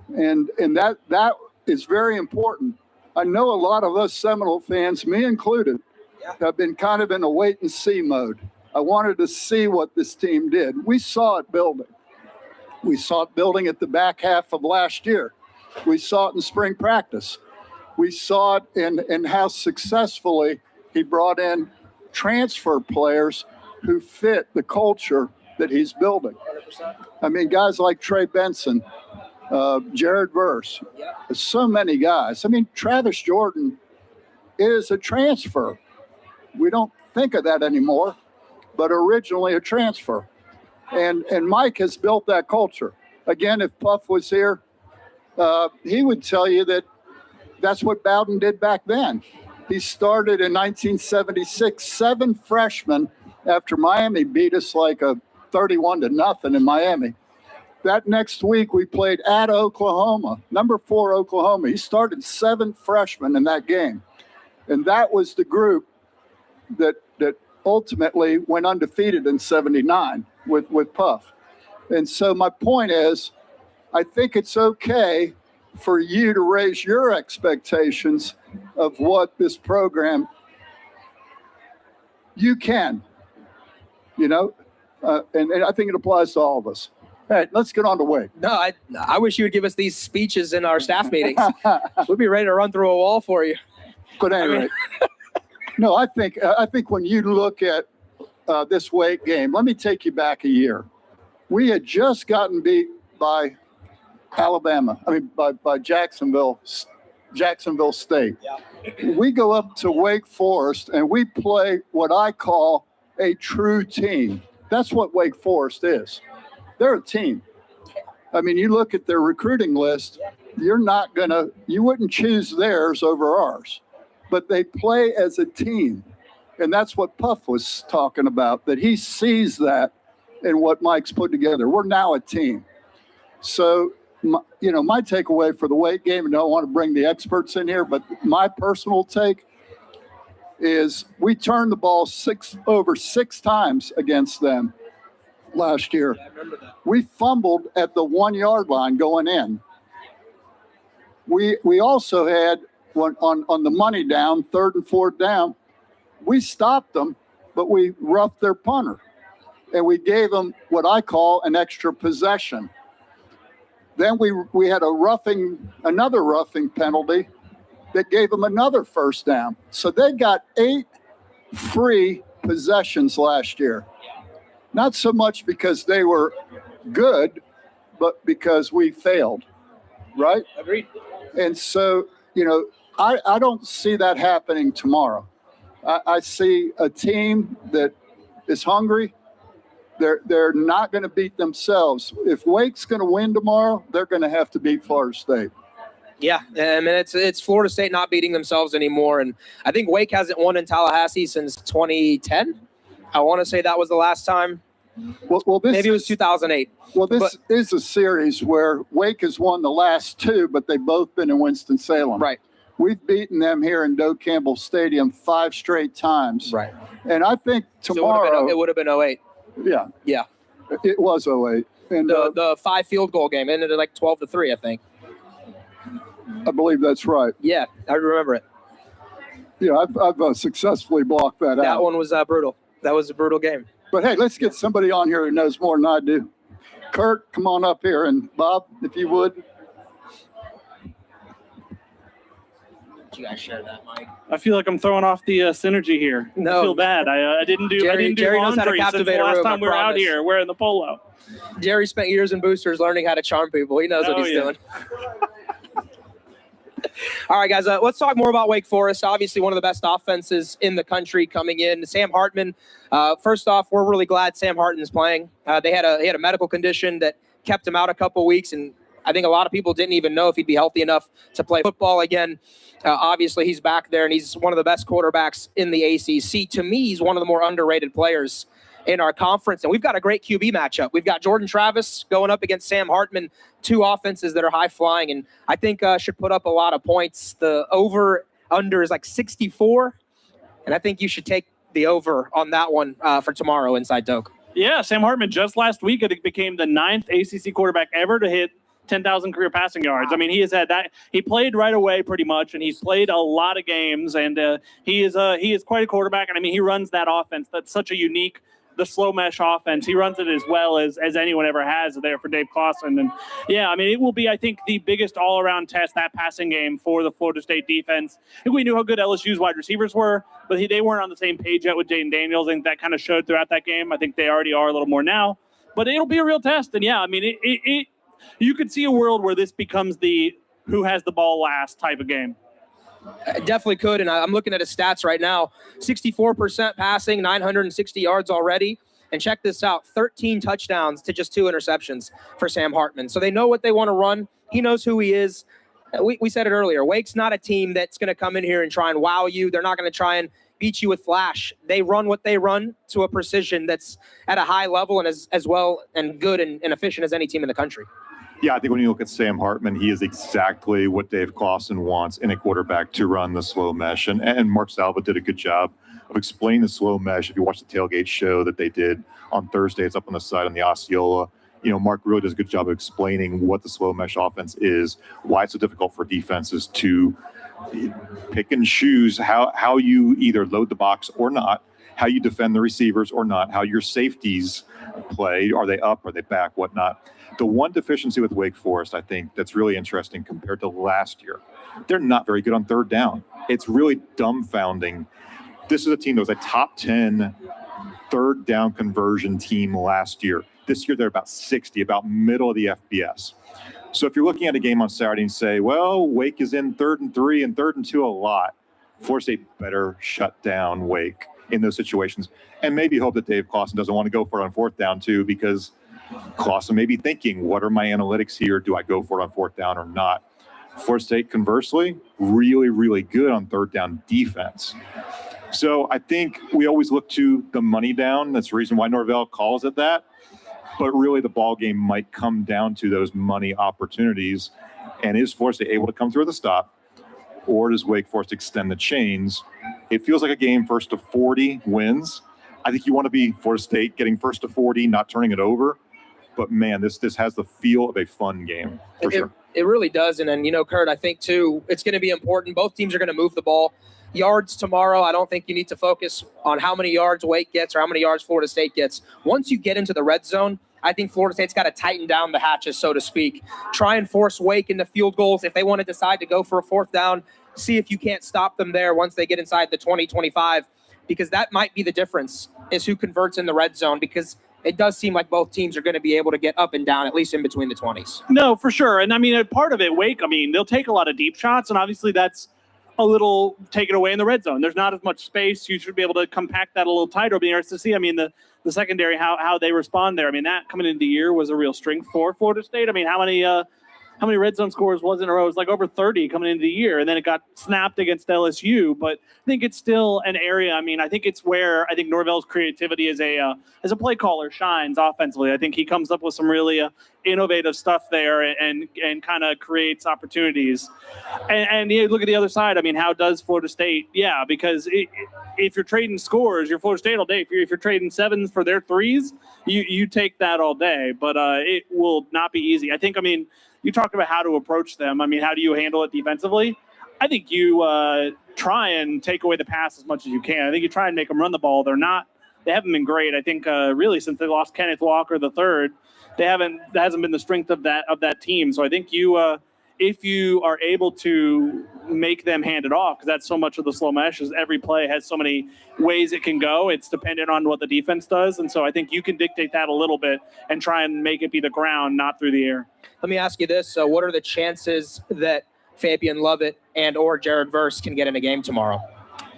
And that is very important. I know a lot of us Seminole fans, me included, have been kind of in a wait and see mode. I wanted to see what this team did. We saw it building. We saw it building at the back half of last year. We saw it in spring practice. We saw it in how successfully he brought in transfer players who fit the culture that he's building. 100%. I mean, guys like Trey Benson, Jared Verse, so many guys. I mean, Travis Jordan is a transfer. We don't think of that anymore, but originally a transfer. And Mike has built that culture. Again, if Puff was here, he would tell you that that's what Bowden did back then. He started in 1976, 7 freshmen after Miami beat us like a 31-0 in Miami. That next week we played at Oklahoma, number 4 Oklahoma. He started 7 freshmen in that game. And that was the group that ultimately went undefeated in 79 with Puff. And so my point is, I think it's okay for you to raise your expectations of what this program, you can, and I think it applies to all of us. All right, let's get on to Wake. No, I wish you would give us these speeches in our staff meetings. We'd be ready to run through a wall for you. But anyway, no, I think when you look at this Wake game, let me take you back a year. We had just gotten beat by by Jacksonville State. Yeah. We go up to Wake Forest and we play what I call a true team. That's what Wake Forest is. They're a team. I mean, you look at their recruiting list, you wouldn't choose theirs over ours, but they play as a team. And that's what Puff was talking about, that he sees that in what Mike's put together. We're now a team. So, my takeaway for the Wake game, and I don't want to bring the experts in here, but my personal take is we turned the ball 6 times against them last year. Yeah, I remember that. We fumbled at the 1 yard line going in. We also had on the money down, 3rd and 4th down, we stopped them, but we roughed their punter. And we gave them what I call an extra possession. Then we had another roughing penalty that gave them another 1st down. So they got 8 free possessions last year. Not so much because they were good, but because we failed, right? Agreed. And so, I don't see that happening tomorrow. I see a team that is hungry. They're not going to beat themselves. If Wake's going to win tomorrow, they're going to have to beat Florida State. Yeah, I mean, it's Florida State not beating themselves anymore. And I think Wake hasn't won in Tallahassee since 2010. I want to say that was the last time Well, this Maybe it was 2008. Well, this is a series where Wake has won the last two, but they've both been in Winston-Salem. Right. We've beaten them here in Doak Campbell Stadium 5 straight times. Right. And I think tomorrow. It would have been 08. Yeah. Yeah. It was 08. And The 5 field goal game ended at like 12-3, I think. I believe that's right. Yeah, I remember it. Yeah, I've successfully blocked that out. That one was brutal. That was a brutal game. But hey, let's get somebody on here who knows more than I do. Kurt, come on up here. And Bob, if you would. You guys share that, Mike. I feel like I'm throwing off the synergy here. No. I feel bad. I didn't do Jerry knows how to laundry since the captivate a last room, time I we were out promise. here wearing the polo. Jerry spent years in boosters learning how to charm people. He knows what he's doing. All right, guys, let's talk more about Wake Forest. Obviously, one of the best offenses in the country coming in. Sam Hartman, first off, we're really glad Sam Hartman's playing. They had a medical condition that kept him out a couple weeks, and I think a lot of people didn't even know if he'd be healthy enough to play football again. Obviously, he's back there, and he's one of the best quarterbacks in the ACC. To me, he's one of the more underrated players in our conference, and we've got a great QB matchup. We've got Jordan Travis going up against Sam Hartman, two offenses that are high-flying, and I think should put up a lot of points. The over-under is like 64, and I think you should take the over on that one for tomorrow inside Doak. Yeah, Sam Hartman just last week, I think, became the 9th ACC quarterback ever to hit 10,000 career passing yards. I mean, he has had that. He played right away pretty much, and he's played a lot of games, and he is quite a quarterback. And I mean, he runs that offense. That's such a unique, the slow mesh offense. He runs it as well as anyone ever has there for Dave Clawson. And yeah, I mean, it will be, I think, the biggest all-around test, that passing game for the Florida State defense. I think we knew how good LSU's wide receivers were, but they weren't on the same page yet with Jaden Daniels. I think that kind of showed throughout that game. I think they already are a little more now, but it'll be a real test. And yeah, I mean, you could see a world where this becomes the who has the ball last type of game. Definitely could, and I'm looking at his stats right now. 64% passing, 960 yards already. And check this out, 13 touchdowns to just 2 interceptions for Sam Hartman. So they know what they want to run. He knows who he is. We said it earlier. Wake's not a team that's going to come in here and try and wow you. They're not going to try and beat you with flash. They run what they run to a precision that's at a high level and as well and good and efficient as any team in the country. Yeah, I think when you look at Sam Hartman, he is exactly what Dave Clawson wants in a quarterback to run the slow mesh. And Mark Salva did a good job of explaining the slow mesh. If you watch the tailgate show that they did on Thursday, it's up on the side on the Osceola. You know, Mark really does a good job of explaining what the slow mesh offense is, why it's so difficult for defenses to pick and choose how you either load the box or not, how you defend the receivers or not, how your safeties play. Are they up? Are they back? Whatnot. The one deficiency with Wake Forest, I think, that's really interesting compared to last year, they're not very good on third down. It's really dumbfounding. This is a team that was a top 10 third down conversion team last year. This year, they're about 60, about middle of the FBS. So if you're looking at a game on Saturday and say, well, Wake is in 3rd and 3 and 3rd and 2 a lot, Florida State better shut down Wake in those situations. And maybe hope that Dave Clawson doesn't want to go for it on 4th down too, because Clawson may be thinking, what are my analytics here? Do I go for it on 4th down or not? Florida State, conversely, really, really good on 3rd down defense. So I think we always look to the money down. That's the reason why Norvell calls it that. But really the ball game might come down to those money opportunities. And is Florida State able to come through the stop? Or does Wake Forest extend the chains? It feels like a game 1st to 40 wins. I think you want to be Florida State getting 1st to 40, not turning it over. But man, this has the feel of a fun game for sure. It really does. And then, you know, Kurt, I think too, it's going to be important. Both teams are going to move the ball. Yards tomorrow, I don't think you need to focus on how many yards Wake gets or how many yards Florida State gets. Once you get into the red zone, I think Florida State's got to tighten down the hatches, so to speak. Try and force Wake into field goals. If they want to decide to go for a 4th down, see if you can't stop them there once they get inside the 20-25, because that might be the difference, is who converts in the red zone, because it does seem like both teams are going to be able to get up and down, at least in between the 20s. No, for sure. And I mean, part of it, Wake, I mean, they'll take a lot of deep shots, and obviously that's a little taken away in the red zone. There's not as much space. You should be able to compact that a little tighter. It'll be interesting to see, I mean, the secondary, how they respond there. I mean, that coming into the year was a real strength for Florida State. I mean, how many how many red zone scores was in a row? It was like over 30 coming into the year, and then it got snapped against LSU. But I think it's still an area. I mean, I think it's where I think Norvell's creativity as a play caller shines offensively. I think he comes up with some really innovative stuff there and kind of creates opportunities. And you look at the other side. I mean, how does Florida State? Yeah, because if you're trading scores, you're Florida State all day. If you're trading sevens for their threes, you take that all day. But it will not be easy. I think. I mean, you talk about how to approach them. I mean, how do you handle it defensively? I think you try and take away the pass as much as you can. I think you try and make them run the ball. They haven't been great. I think really since they lost Kenneth Walker III, that hasn't been the strength of that team. So I think you if you are able to make them hand it off, because that's so much of the slow mesh is every play has so many ways it can go. It's dependent on what the defense does. And so I think you can dictate that a little bit and try and make it be the ground, not through the air. Let me ask you this. What are the chances that Fabian Lovett and or Jared Verse can get in a game tomorrow?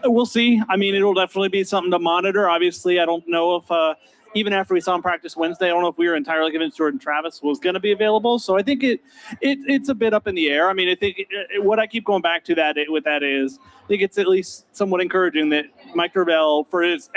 We'll see. I mean, it'll definitely be something to monitor. Obviously, I don't know if even after we saw him practice Wednesday, I don't know if we were entirely convinced Jordan Travis was going to be available. So I think it's a bit up in the air. I mean, I think what I keep going back to with that is I think it's at least somewhat encouraging that Mike Norvell, for as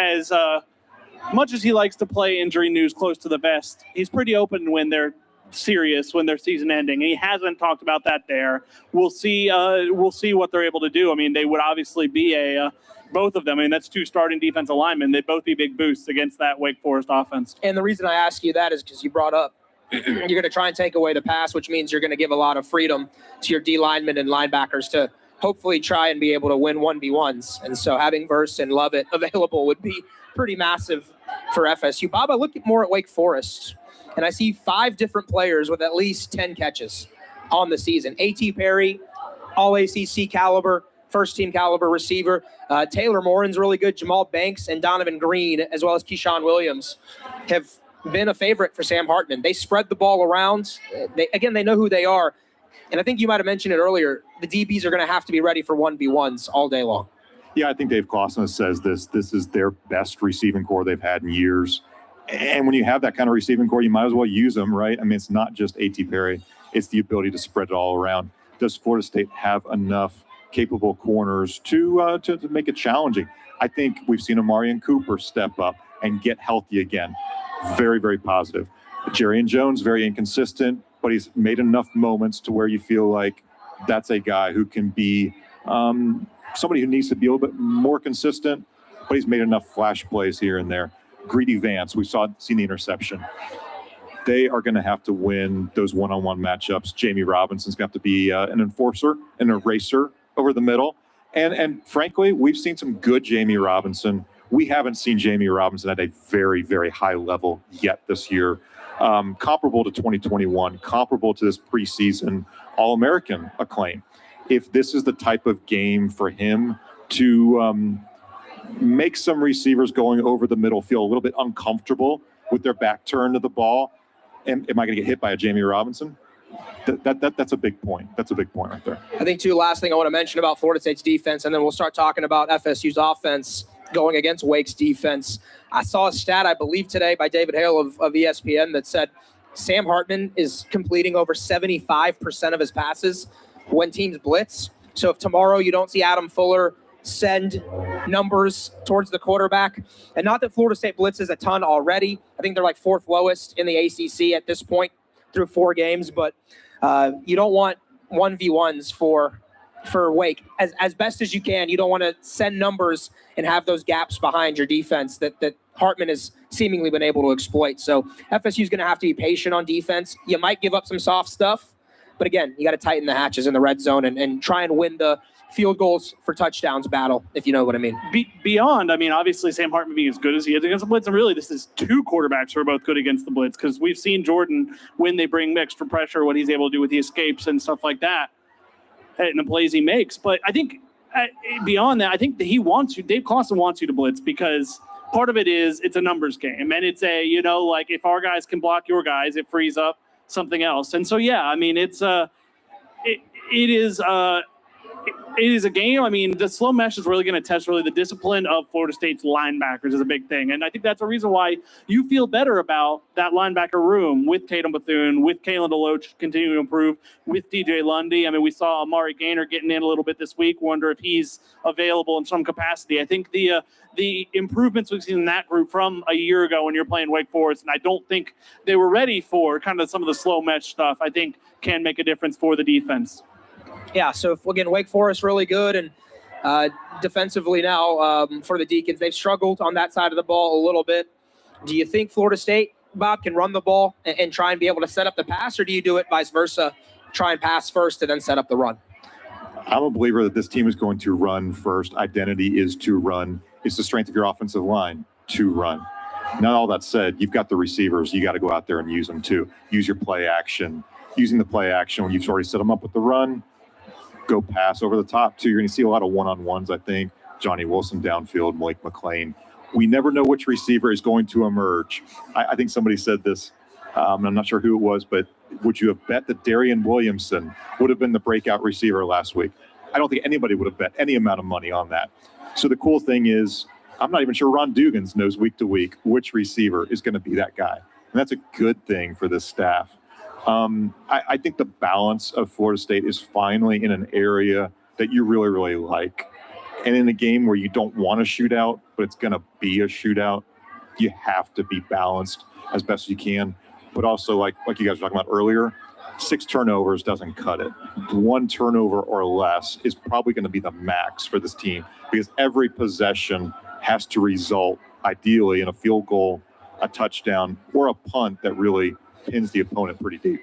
much as he likes to play injury news close to the vest, he's pretty open when they're serious, when they're season ending. He hasn't talked about that there. We'll see what they're able to do. I mean, they would obviously be both of them. I mean, that's two starting defensive linemen. They'd both be big boosts against that Wake Forest offense. And the reason I ask you that is because you brought up you're going to try and take away the pass, which means you're going to give a lot of freedom to your D linemen and linebackers to hopefully try and be able to win 1v1s. And so having Verse and Lovett available would be pretty massive for FSU. Bob, I look more at Wake Forest, and I see 5 different players with at least 10 catches on the season. A.T. Perry, all ACC caliber, first-team caliber receiver. Taylor Morin's really good. Jamal Banks and Donovan Green, as well as Keyshawn Williams, have been a favorite for Sam Hartman. They spread the ball around. They know who they are. And I think you might have mentioned it earlier, the DBs are going to have to be ready for 1v1s all day long. Yeah, I think Dave Clausen says this is their best receiving core they've had in years. And when you have that kind of receiving core, you might as well use them, right? I mean, it's not just A.T. Perry. It's the ability to spread it all around. Does Florida State have enough capable corners to make it challenging? I think we've seen Amarian Cooper step up and get healthy again. Very, very positive. Jerrion Jones, very inconsistent, but he's made enough moments to where you feel like that's a guy who can be somebody who needs to be a little bit more consistent, but he's made enough flash plays here and there. Greedy Vance, we've seen the interception. They are going to have to win those one-on-one matchups. Jamie Robinson's going to have to be an enforcer, an eraser over the middle. And frankly, we've seen some good Jamie Robinson. We haven't seen Jamie Robinson at a very, very high level yet this year. Comparable to 2021, comparable to this preseason All-American acclaim. If this is the type of game for him to make some receivers going over the middle feel a little bit uncomfortable with their back turned to the ball, am I going to get hit by a Jamie Robinson? That's a big point. That's a big point right there. I think, too, last thing I want to mention about Florida State's defense, and then we'll start talking about FSU's offense going against Wake's defense. I saw a stat, I believe, today by David Hale of ESPN that said Sam Hartman is completing over 75% of his passes when teams blitz. So if tomorrow you don't see Adam Fuller send numbers towards the quarterback, and not that Florida State blitzes a ton already. I think they're like 4th lowest in the ACC at this point through 4 games, but you don't want 1v1s for Wake. As best as you can, you don't want to send numbers and have those gaps behind your defense that Hartman has seemingly been able to exploit. So FSU is going to have to be patient on defense. You might give up some soft stuff, but again, you got to tighten the hatches in the red zone and try and win the field goals for touchdowns battle, if you know what I mean. Beyond, I mean, obviously Sam Hartman being as good as he is against the blitz, and really this is 2 quarterbacks who are both good against the blitz, because we've seen Jordan, when they bring extra pressure, what he's able to do with the escapes and stuff like that, and the plays he makes. But I think beyond that, I think that Dave Clausen wants you to blitz, because part of it is it's a numbers game, and it's like if our guys can block your guys, it frees up something else. And so, yeah, I mean, it is it is a game. I mean, the slow mesh is really going to test really the discipline of Florida State's linebackers is a big thing. And I think that's a reason why you feel better about that linebacker room with Tatum Bethune, with Kalen DeLoach continuing to improve, with DJ Lundy. I mean, we saw Amari Gaynor getting in a little bit this week. Wonder if he's available in some capacity. I think the improvements we've seen in that group from a year ago when you're playing Wake Forest, and I don't think they were ready for kind of some of the slow mesh stuff, I think can make a difference for the defense. Yeah, so if, again, Wake Forest really good, and defensively now for the Deacons, they've struggled on that side of the ball a little bit. Do you think Florida State, Bob, can run the ball and try and be able to set up the pass, or do you do it vice versa, try and pass first and then set up the run? I'm a believer that this team is going to run first. Identity is to run. It's the strength of your offensive line to run. Now, all that said, you've got the receivers. You got to go out there and use them too. Use your play action. Using the play action when you've already set them up with the run, go pass over the top too. You're going to see a lot of one-on-ones, I think. Johnny Wilson downfield, Malik McLean. We never know which receiver is going to emerge. I think somebody said this. I'm not sure who it was, but would you have bet that Darian Williamson would have been the breakout receiver last week? I don't think anybody would have bet any amount of money on that. So the cool thing is, I'm not even sure Ron Dugans knows week to week which receiver is going to be that guy. And that's a good thing for this staff. I think the balance of Florida State is finally in an area that you really, really like. And in a game where you don't want a shootout, but it's going to be a shootout, you have to be balanced as best as you can. But also, like you guys were talking about earlier, 6 turnovers doesn't cut it. 1 turnover or less is probably going to be the max for this team because every possession has to result, ideally, in a field goal, a touchdown, or a punt that really pins the opponent pretty deep.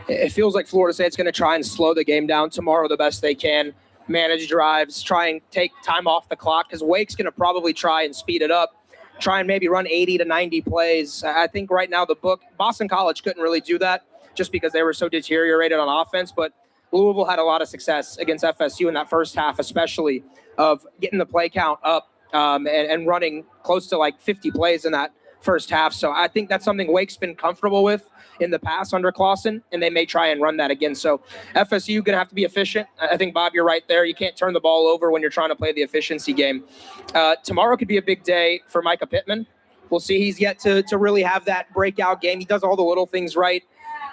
It feels like Florida State's going to try and slow the game down tomorrow the best they can, manage drives, try and take time off the clock, because Wake's going to probably try and speed it up, try and maybe run 80 to 90 plays. I think right now Boston College couldn't really do that just because they were so deteriorated on offense, but Louisville had a lot of success against FSU in that first half, especially of getting the play count up and running close to like 50 plays in that first half. So I think that's something Wake's been comfortable with in the past under Clausen, and they may try and run that again. So FSU going to have to be efficient. I think, Bob, you're right there. You can't turn the ball over when you're trying to play the efficiency game. Tomorrow could be a big day for Micah Pittman. We'll see. He's yet to really have that breakout game. He does all the little things right,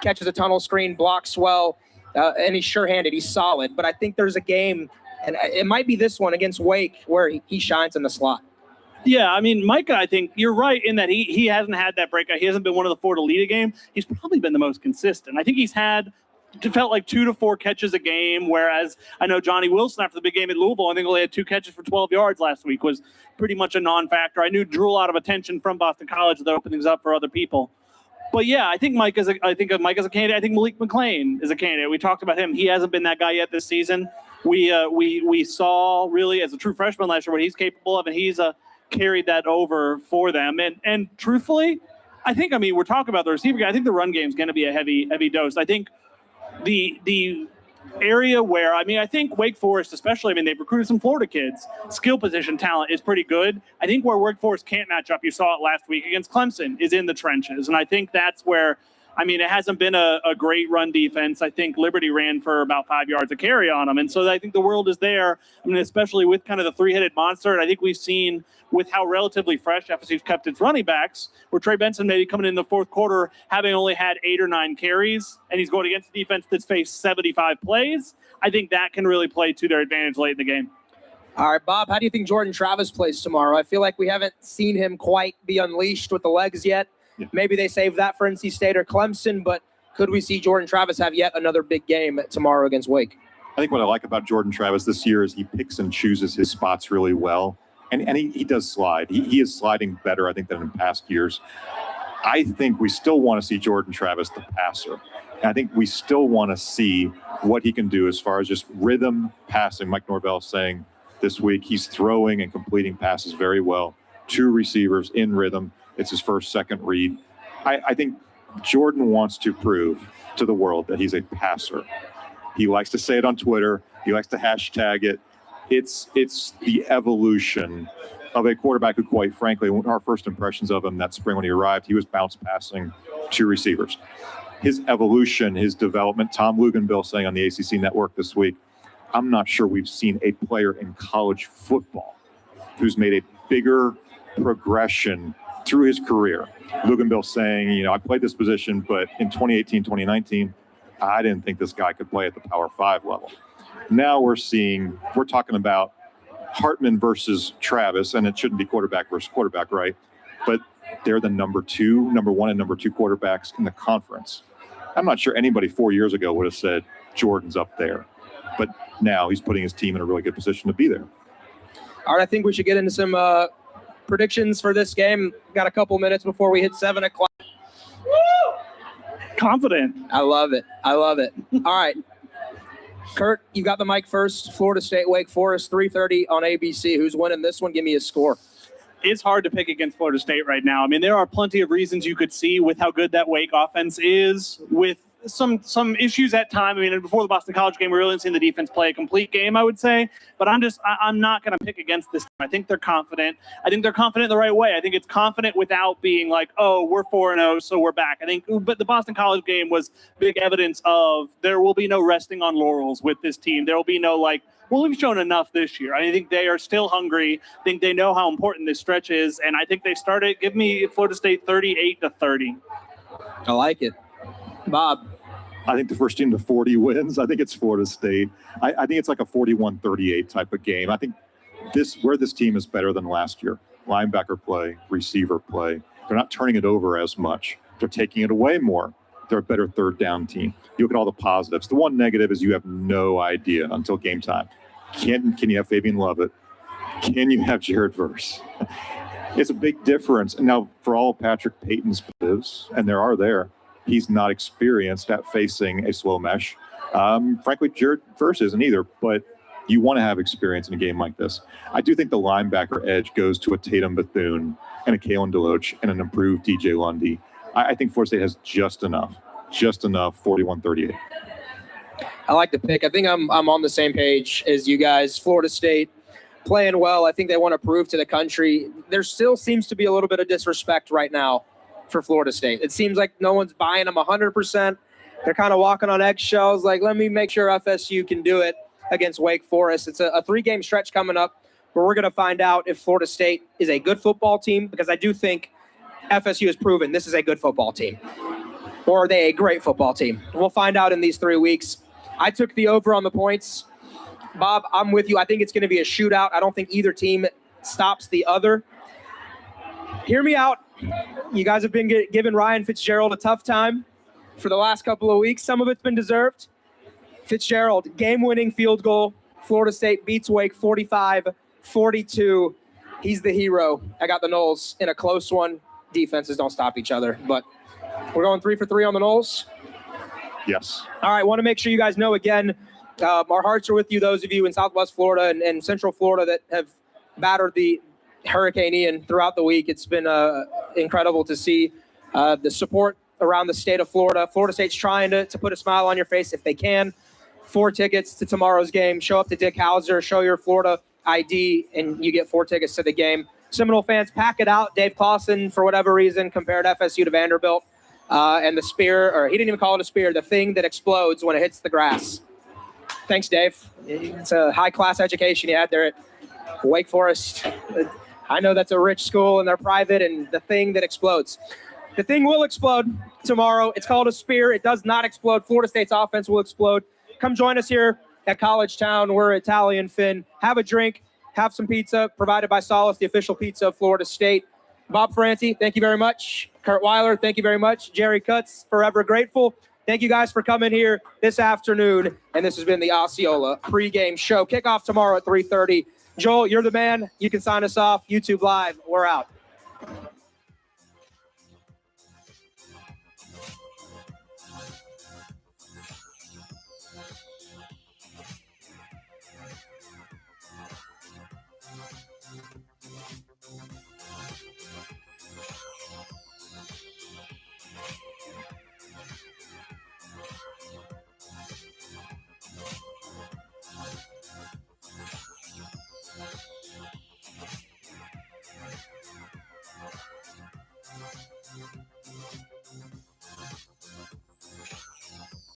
catches a tunnel screen, blocks well, and he's sure-handed. He's solid. But I think there's a game, and it might be this one against Wake, where he shines in the slot. Yeah, I mean, Micah, I think you're right in that he hasn't had that breakout. He hasn't been one of the 4 to lead a game. He's probably been the most consistent. I think he's felt like 2 to 4 catches a game, whereas I know Johnny Wilson after the big game at Louisville, I think only had 2 catches for 12 yards last week, was pretty much a non-factor. I knew drew a lot of attention from Boston College that opened things up for other people. But yeah, I think Mike is a candidate. I think Malik McLean is a candidate. We talked about him. He hasn't been that guy yet this season. We saw really as a true freshman last year what he's capable of, and he's carried that over for them. And truthfully, we're talking about the receiver guy. I think the run game is going to be a heavy dose. I think the area where, I think Wake Forest especially, they've recruited some Florida kids. Skill position talent is pretty good. I think where Wake Forest can't match up, you saw it last week against Clemson, is in the trenches. And I think that's where, it hasn't been a great run defense. I think Liberty ran for about 5 yards a carry on them. And so I think the world is there, especially with kind of the 3-headed monster. And I think we've seen with how relatively fresh FSU's kept its running backs, where Trey Benson maybe coming in the fourth quarter, having only had 8 or 9 carries, and he's going against a defense that's faced 75 plays. I think that can really play to their advantage late in the game. All right, Bob, how do you think Jordan Travis plays tomorrow? I feel like we haven't seen him quite be unleashed with the legs yet. Yeah. Maybe they save that for NC State or Clemson, but could we see Jordan Travis have yet another big game tomorrow against Wake? I think what I like about Jordan Travis this year is he picks and chooses his spots really well. And he does slide. He is sliding better, I think, than in past years. I think we still want to see Jordan Travis, the passer. And I think we still want to see what he can do as far as just rhythm passing. Mike Norvell saying this week he's throwing and completing passes very well. 2 receivers in rhythm. It's his first, second read. I think Jordan wants to prove to the world that he's a passer. He likes to say it on Twitter. He likes to hashtag it. It's the evolution of a quarterback who, quite frankly, our first impressions of him that spring when he arrived, he was bounce passing 2 receivers. His evolution, his development, Tom Luganbill saying on the ACC network this week, I'm not sure we've seen a player in college football who's made a bigger progression through his career. Luganville saying, I played this position, but in 2018, 2019, I didn't think this guy could play at the Power 5 level. Now we're talking about Hartman versus Travis, and it shouldn't be quarterback versus quarterback, right? But they're the number 1 and number 2 quarterbacks in the conference. I'm not sure anybody 4 years ago would have said Jordan's up there, but now he's putting his team in a really good position to be there. All right, I think we should get into some predictions for this game. Got a couple minutes before we hit 7 o'clock. Confident. I love it. All right. Kurt, you got the mic first. Florida State, Wake Forest, 3:30 on ABC. Who's winning this one? Give me a score. It's hard to pick against Florida State right now. I mean, there are plenty of reasons you could see with how good that Wake offense is, with some issues at time. I mean, before the Boston College game, we really didn't see the defense play a complete game, I would say. But I'm not going to pick against this team. I think they're confident. I think they're confident the right way. I think it's confident without being like, oh, we're 4-0, so we're back. But the Boston College game was big evidence of there will be no resting on laurels with this team. There will be no well, we've shown enough this year. I think they are still hungry. I think they know how important this stretch is, and I think they started. Give me Florida State 38-30. I like it. Bob. I think the first team to 40 wins. I think it's Florida State. I think it's like a 41-38 type of game. I think this team is better than last year. Linebacker play, receiver play. They're not turning it over as much. They're taking it away more. They're a better third down team. You look at all the positives. The one negative is you have no idea until game time. Can you have Fabian Lovett? Can you have Jared Verse? It's a big difference. And now for all Patrick Payton's positives, and there are, he's not experienced at facing a slow mesh. Frankly, Jared Verse isn't either, but you want to have experience in a game like this. I do think the linebacker edge goes to a Tatum Bethune and a Kalen DeLoach and an improved DJ Lundy. I think Florida State has just enough, 41-38. I like the pick. I think I'm on the same page as you guys. Florida State playing well. I think they want to prove to the country. There still seems to be a little bit of disrespect right now for Florida State. It seems like no one's buying them 100%. They're kind of walking on eggshells. Like, let me make sure FSU can do it against Wake Forest. It's a 3-game stretch coming up where we're going to find out if Florida State is a good football team, because I do think FSU has proven this is a good football team. Or are they a great football team? We'll find out in these 3 weeks. I took the over on the points. Bob, I'm with you. I think it's going to be a shootout. I don't think either team stops the other. Hear me out. You guys have been giving Ryan Fitzgerald a tough time for the last couple of weeks. Some of it's been deserved. Fitzgerald, game-winning field goal. Florida State beats Wake 45-42. He's the hero. I got the Noles in a close one. Defenses don't stop each other, but we're going 3 for 3 on the Noles. Yes. All right, want to make sure you guys know again, our hearts are with you, those of you in Southwest Florida and Central Florida that have battered the Hurricane Ian throughout the week. It's been incredible to see the support around the state of Florida. Florida State's trying to put a smile on your face if they can. 4 tickets to tomorrow's game. Show up to Dick Hauser, show your Florida ID, and you get 4 tickets to the game. Seminole fans, pack it out. Dave Clausen, for whatever reason, compared FSU to Vanderbilt. And the spear, or he didn't even call it a spear, the thing that explodes when it hits the grass. Thanks, Dave. It's a high-class education you had there at Wake Forest. I know that's a rich school and they're private, and the thing that explodes. The thing will explode tomorrow. It's called a spear. It does not explode. Florida State's offense will explode. Come join us here at CollegeTown. We're Italian Finn. Have a drink. Have some pizza provided by Solace, the official pizza of Florida State. Bob Franti, thank you very much. Kurt Weiler, thank you very much. Jerry Cutts, forever grateful. Thank you guys for coming here this afternoon. And this has been the Osceola pregame show. Kickoff tomorrow at 3:30. Joel, you're the man. You can sign us off. YouTube Live. We're out.